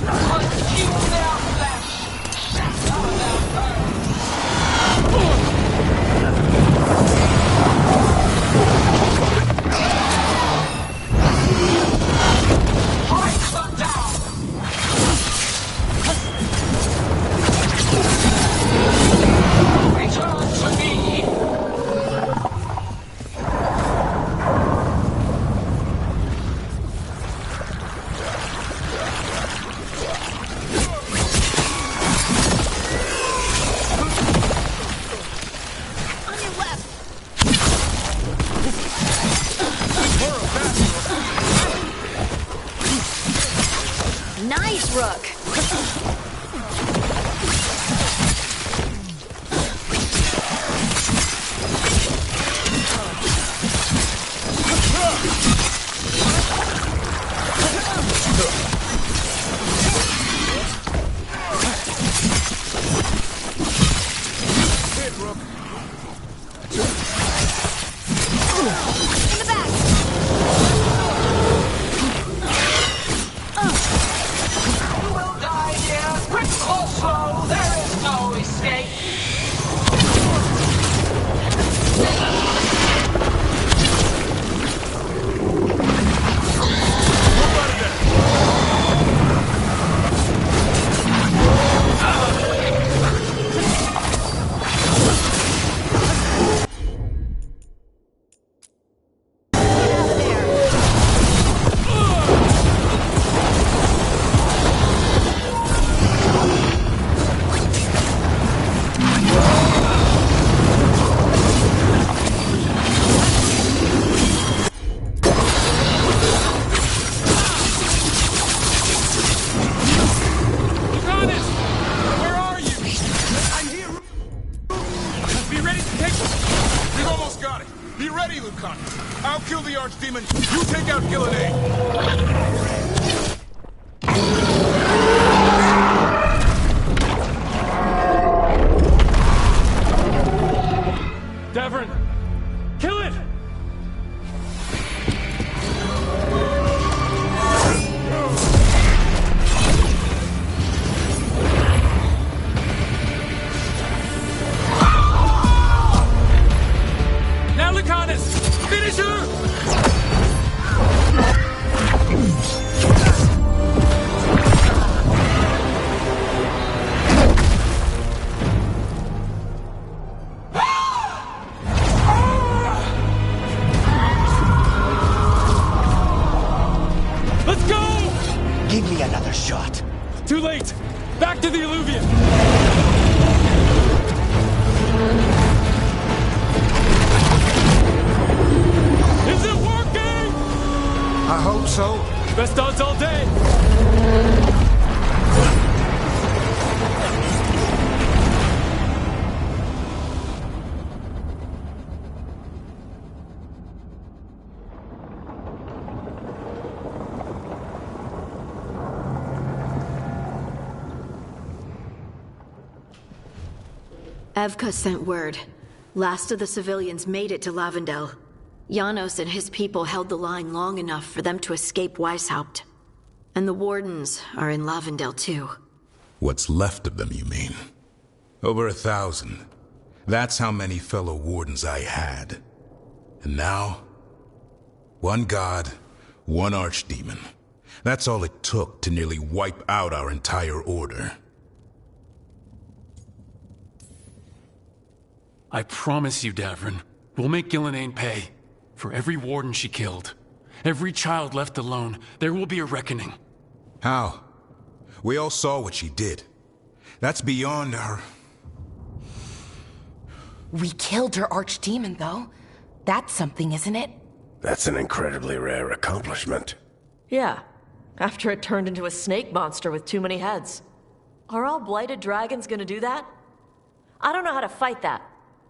Consume their flesh. Shatter their bones. Strike them down. Return to me. On your left. Nice, Rook. In the back. You will die here, quick or slow. There is no escape. Lucanus! Where are you? I'm here. Be ready to take them. We've almost got it. Be ready, Lucanus. I'll kill the Archdemon. You take out Gillenade. Davern! Kill it! Now, Lucanus! Finish her! Let's go! Give me another shot. Too late! Back to the Illuvian! Is it working? I hope so. Best odds all day! Evka sent word. Last of the civilians made it to Lavendel. Janos and his people held the line long enough for them to escape Weishaupt. And the Wardens are in Lavendel too. What's left of them, you mean? Over 1,000. That's how many fellow Wardens I had. And now? One god, one Archdemon. That's all it took to nearly wipe out our entire order. I promise you, Davern, we'll make Gillenane pay. For every warden she killed, every child left alone, there will be a reckoning. How? We all saw what she did. That's beyond our... We killed her archdemon, though. That's something, isn't it? That's an incredibly rare accomplishment. Yeah, after it turned into a snake monster with too many heads. Are all blighted dragons gonna do that? I don't know how to fight that.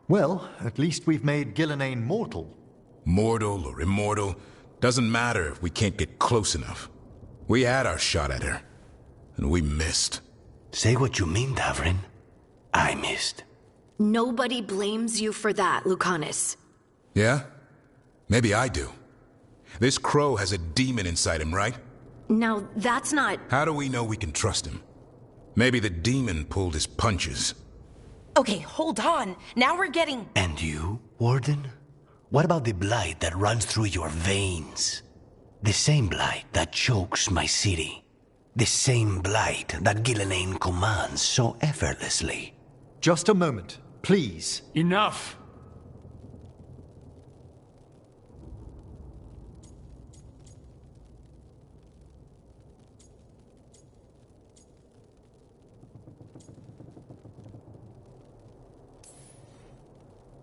Well, at least we've made Gillenane mortal. Mortal or immortal, doesn't matter if we can't get close enough. We had our shot at her, and we missed. Say what you mean, Davrin. I missed. Nobody blames you for that, Lucanus. Yeah? Maybe I do. This crow has a demon inside him, right? Now, that's not... How do we know we can trust him? Maybe the demon pulled his punches. Okay, hold on. Now we're getting... And you, Warden? What about the blight that runs through your veins? The same blight that chokes my city. The same blight that Gillenane commands so effortlessly. Just a moment, please. Enough!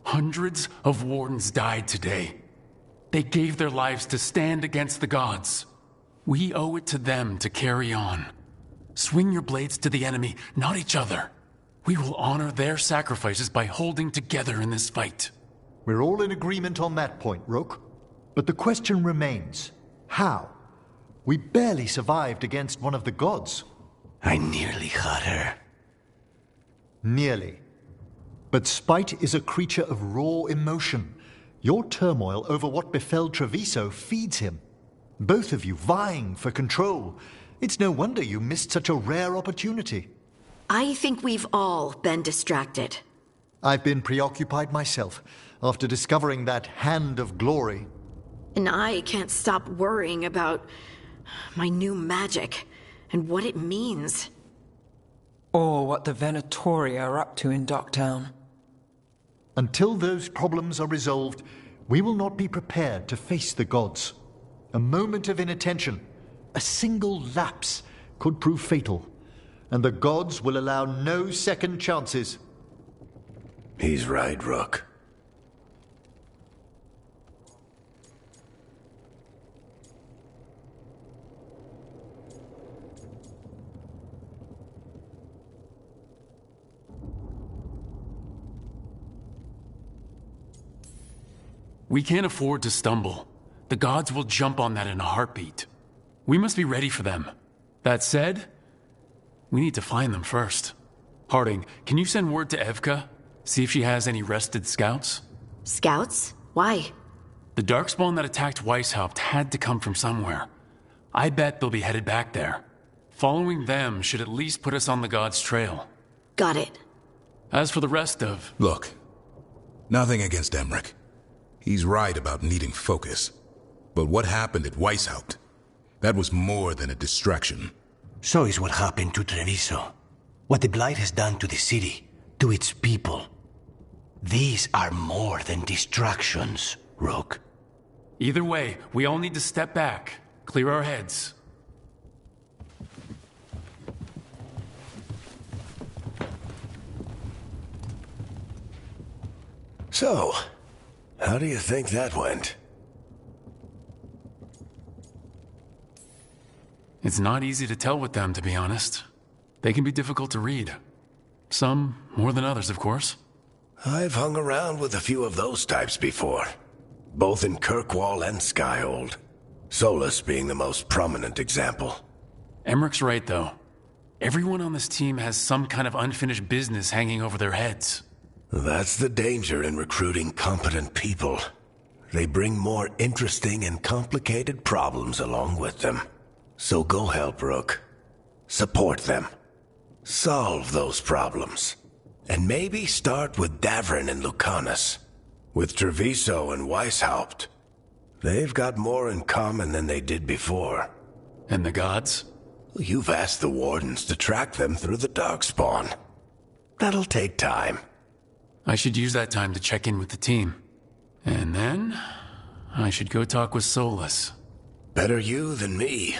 Hundreds of wardens died today. They gave their lives to stand against the gods. We owe it to them to carry on. Swing your blades to the enemy, not each other. We will honor their sacrifices by holding together in this fight. We're all in agreement on that point, Rook. But the question remains, how? We barely survived against one of the gods. I nearly had her. Nearly. But spite is a creature of raw emotion. Your turmoil over what befell Treviso feeds him. Both of you vying for control. It's no wonder you missed such a rare opportunity. I think we've all been distracted. I've been preoccupied myself after discovering that hand of glory. And I can't stop worrying about my new magic and what it means. Or what the Venatori are up to in Docktown. Until those problems are resolved, we will not be prepared to face the gods. A moment of inattention, a single lapse, could prove fatal, and the gods will allow no second chances. He's right, Rook. We can't afford to stumble. The gods will jump on that in a heartbeat. We must be ready for them. That said, we need to find them first. Harding, can you send word to Evka? See if she has any rested scouts? Scouts? Why? The Darkspawn that attacked Weishaupt had to come from somewhere. I bet they'll be headed back there. Following them should at least put us on the gods' trail. Got it. As for the rest of... Look, nothing against Emmerich. He's right about needing focus. But what happened at Weishaupt? That was more than a distraction. So is what happened to Treviso. What the Blight has done to the city, to its people. These are more than distractions, Rook. Either way, we all need to step back, clear our heads. So, how do you think that went? It's not easy to tell with them, to be honest. They can be difficult to read. Some more than others, of course. I've hung around with a few of those types before. Both in Kirkwall and Skyhold. Solus being the most prominent example. Emmerich's right, though. Everyone on this team has some kind of unfinished business hanging over their heads. That's the danger in recruiting competent people. They bring more interesting and complicated problems along with them. So go help, Rook. Support them. Solve those problems. And maybe start with Davrin and Lucanus. With Treviso and Weishaupt. They've got more in common than they did before. And the gods? You've asked the Wardens to track them through the Darkspawn. That'll take time. I should use that time to check in with the team. And then, I should go talk with Solus. Better you than me.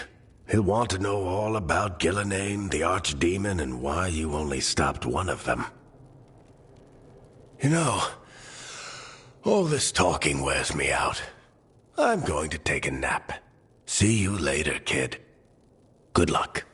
He'll want to know all about Gillenane, the Archdemon, and why you only stopped one of them. You know, all this talking wears me out. I'm going to take a nap. See you later, kid. Good luck.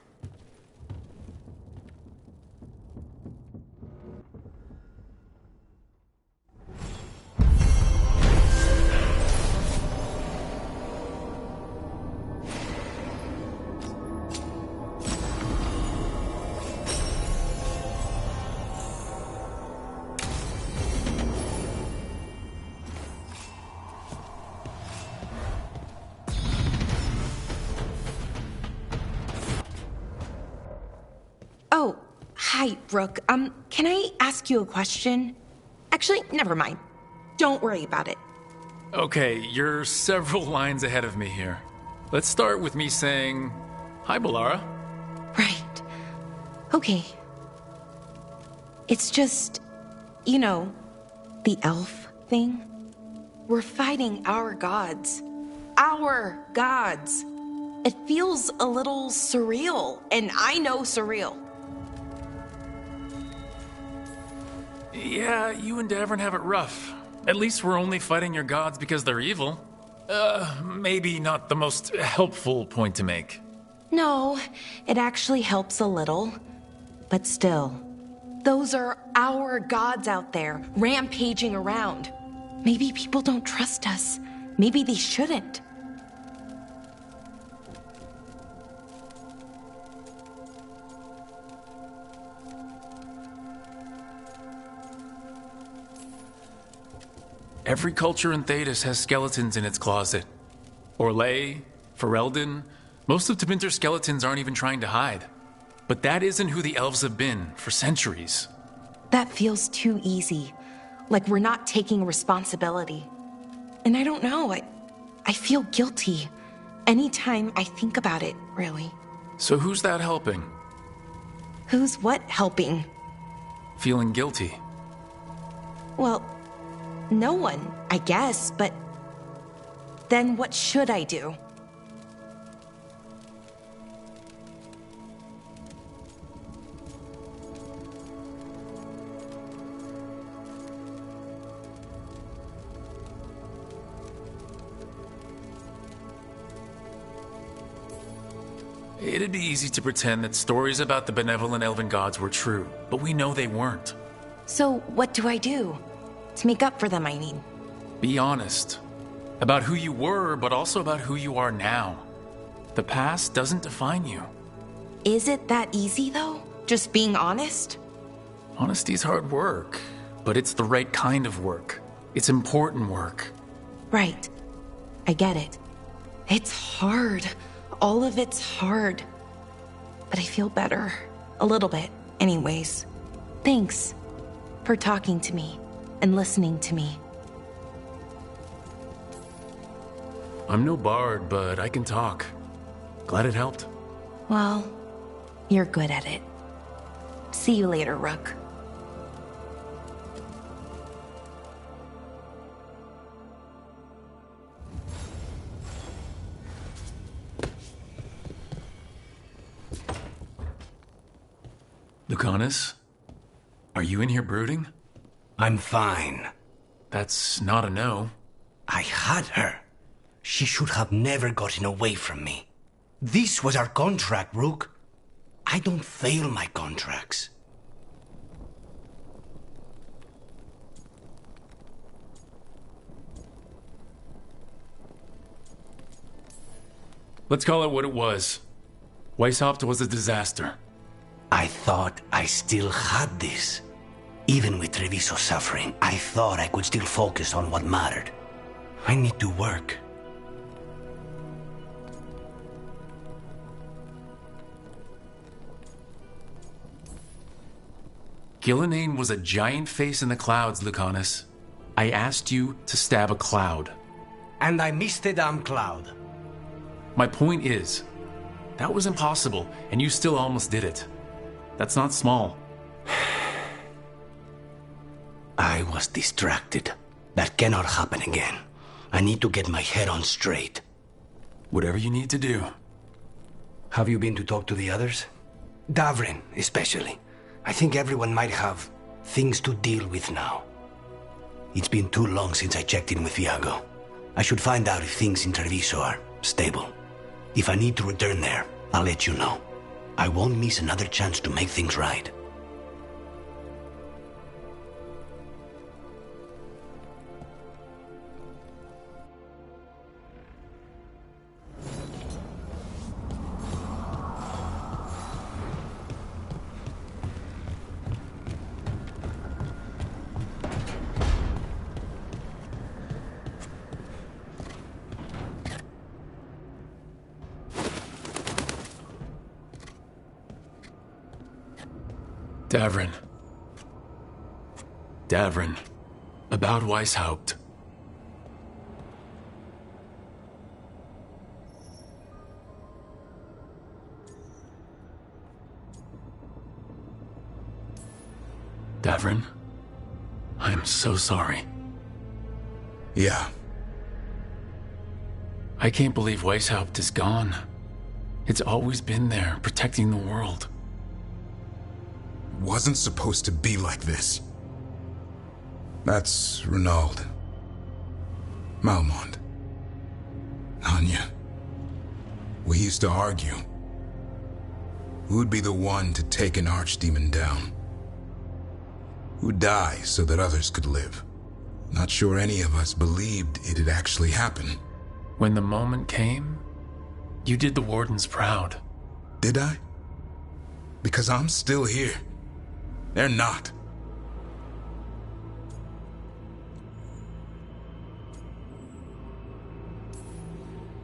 Hi, Brooke. Can I ask you a question? Actually, never mind. Don't worry about it. Okay, you're several lines ahead of me here. Let's start with me saying, hi, Balara. Right. Okay. It's just, the elf thing. We're fighting our gods. Our gods. It feels a little surreal, and I know surreal. Yeah, you and Davern have it rough. At least we're only fighting your gods because they're evil. Maybe not the most helpful point to make. No, it actually helps a little. But still, those are our gods out there, rampaging around. Maybe people don't trust us. Maybe they shouldn't. Every culture in Thedas has skeletons in its closet. Orlais, Ferelden, most of Tevinter's skeletons aren't even trying to hide. But that isn't who the elves have been for centuries. That feels too easy. Like we're not taking responsibility. And I don't know, I feel guilty. Anytime I think about it, really. So who's that helping? Who's what helping? Feeling guilty. Well, no one, I guess, but then what should I do? It'd be easy to pretend that stories about the benevolent elven gods were true, but we know they weren't. So what do I do? To make up for them, I mean. Be honest. About who you were, but also about who you are now. The past doesn't define you. Is it that easy, though? Just being honest? Honesty's hard work, but it's the right kind of work. It's important work. Right. I get it. It's hard. All of it's hard. But I feel better. A little bit, anyways. Thanks for talking to me and listening to me. I'm no bard, but I can talk. Glad it helped. Well, you're good at it. See you later, Rook. Lucanus, are you in here brooding? I'm fine. That's not a no. I had her. She should have never gotten away from me. This was our contract, Rook. I don't fail my contracts. Let's call it what it was. Weishaupt was a disaster. I thought I still had this. Even with Treviso suffering, I thought I could still focus on what mattered. I need to work. Gillenane was a giant face in the clouds, Lucanus. I asked you to stab a cloud. And I missed the damn cloud. My point is, that was impossible, and you still almost did it. That's not small. I was distracted. That cannot happen again. I need to get my head on straight. Whatever you need to do. Have you been to talk to the others? Davrin, especially. I think everyone might have things to deal with now. It's been too long since I checked in with Viago. I should find out if things in Treviso are stable. If I need to return there, I'll let you know. I won't miss another chance to make things right. Davrin. Davrin. About Weishaupt. Davrin, I am so sorry. Yeah. I can't believe Weishaupt is gone. It's always been there, protecting the world. Wasn't supposed to be like this. That's Renaud. Malmond. Anya. We used to argue. Who'd be the one to take an archdemon down? Who'd die so that others could live? Not sure any of us believed it'd actually happen. When the moment came, you did the Wardens proud. Did I? Because I'm still here. They're not.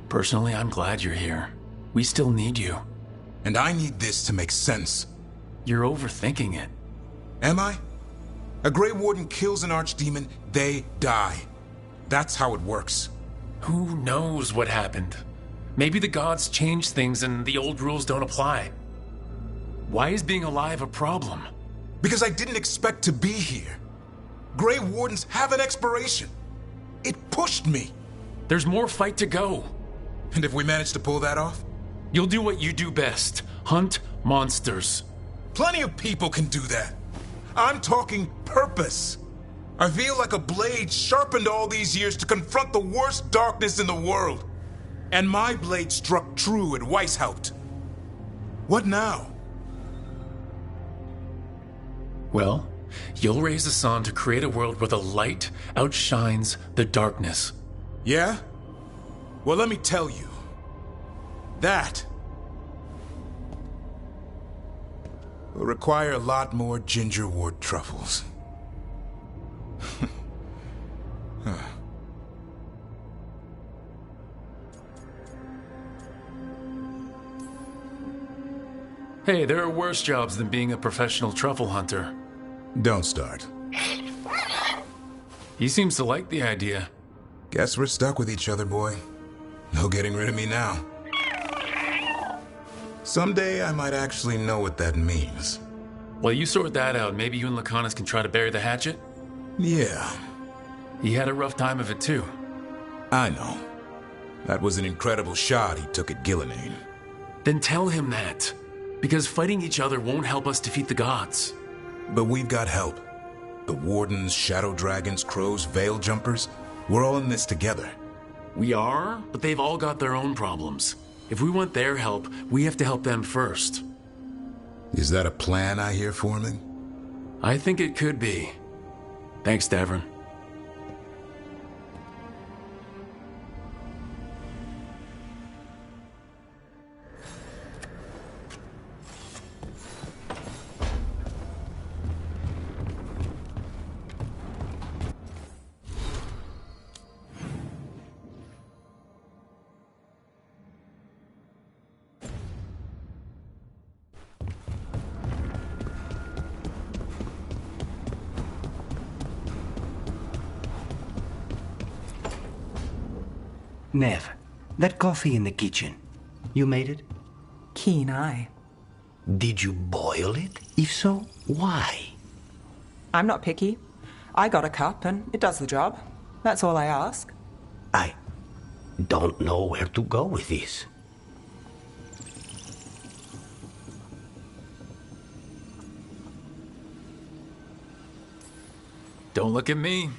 Personally, I'm glad you're here. We still need you. And I need this to make sense. You're overthinking it. Am I? A Grey Warden kills an archdemon, they die. That's how it works. Who knows what happened? Maybe the gods changed things and the old rules don't apply. Why is being alive a problem? Because I didn't expect to be here. Grey Wardens have an expiration. It pushed me. There's more fight to go. And if we manage to pull that off? You'll do what you do best. Hunt monsters. Plenty of people can do that. I'm talking purpose. I feel like a blade sharpened all these years to confront the worst darkness in the world. And my blade struck true at Weishaupt. What now? Well, you'll raise the sun to create a world where the light outshines the darkness. Yeah? Well, let me tell you. That will require a lot more gingerwort truffles. Huh. Hey, there are worse jobs than being a professional truffle hunter. Don't start. He seems to like the idea. Guess we're stuck with each other, boy. No getting rid of me now. Someday I might actually know what that means. While you sort that out, maybe you and Lacanus can try to bury the hatchet? Yeah. He had a rough time of it too. I know. That was an incredible shot he took at Gillenane. Then tell him that. Because fighting each other won't help us defeat the gods. But we've got help. The Wardens, Shadow Dragons, Crows, Veil Jumpers. We're all in this together. We are, but they've all got their own problems. If we want their help, we have to help them first. Is that a plan I hear forming? I think it could be. Thanks, Davrin. Nev, that coffee in the kitchen, you made it? Keen eye. Did you boil it? If so, why? I'm not picky. I got a cup and it does the job. That's all I ask. I don't know where to go with this. Don't look at me.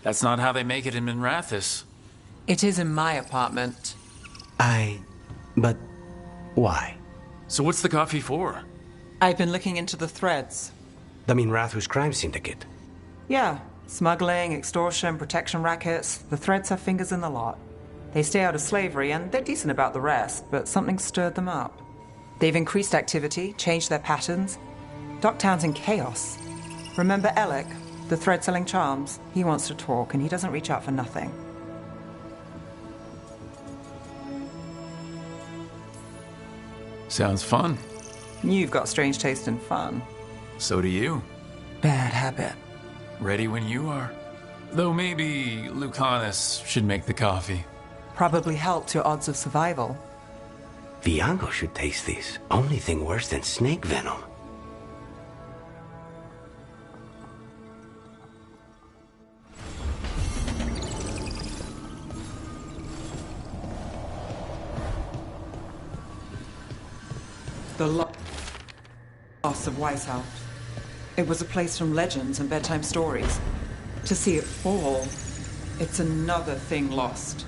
That's not how they make it in Minrathous. It is in my apartment. But why? So what's the coffee for? I've been looking into the threads. The Minrathous crime syndicate. Yeah. Smuggling, extortion, protection rackets. The threads have fingers in the lot. They stay out of slavery and they're decent about the rest, but something stirred them up. They've increased activity, changed their patterns. Docktown's in chaos. Remember Alec, the thread-selling charms? He wants to talk and he doesn't reach out for nothing. Sounds fun. You've got strange taste in fun. So do you. Bad habit. Ready when you are. Though maybe Lucanus should make the coffee. Probably helped your odds of survival. Viago should taste these. Only thing worse than snake venom. The loss of Weishaupt. It was a place from legends and bedtime stories. To see it fall, it's another thing lost.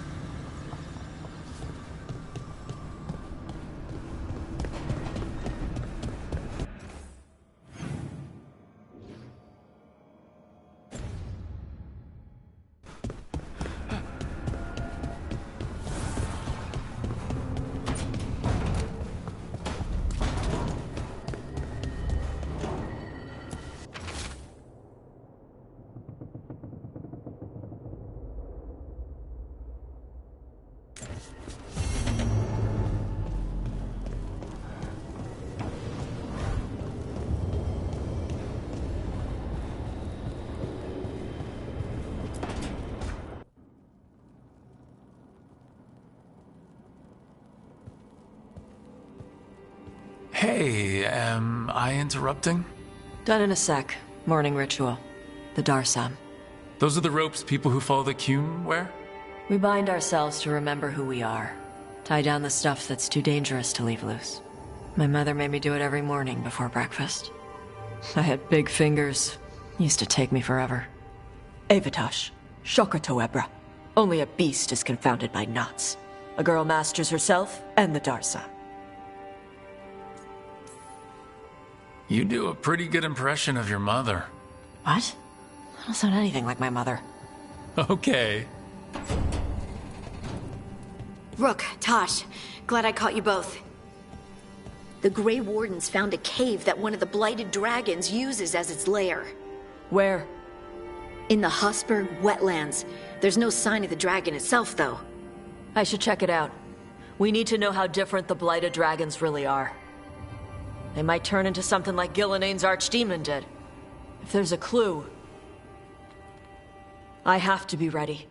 Hey, am I interrupting? Done in a sec. Morning ritual. The Darsam. Those are the ropes people who follow the Qun wear? We bind ourselves to remember who we are. Tie down the stuff that's too dangerous to leave loose. My mother made me do it every morning before breakfast. I had big fingers. Used to take me forever. Avatash. Shokratoebra. Only a beast is confounded by knots. A girl masters herself and the Darsam. You do a pretty good impression of your mother. What? I don't sound anything like my mother. Okay. Rook, Tosh, glad I caught you both. The Grey Wardens found a cave that one of the Blighted Dragons uses as its lair. Where? In the Husberg wetlands. There's no sign of the dragon itself, though. I should check it out. We need to know how different the Blighted Dragons really are. They might turn into something like Gillenane's archdemon did. If there's a clue, I have to be ready.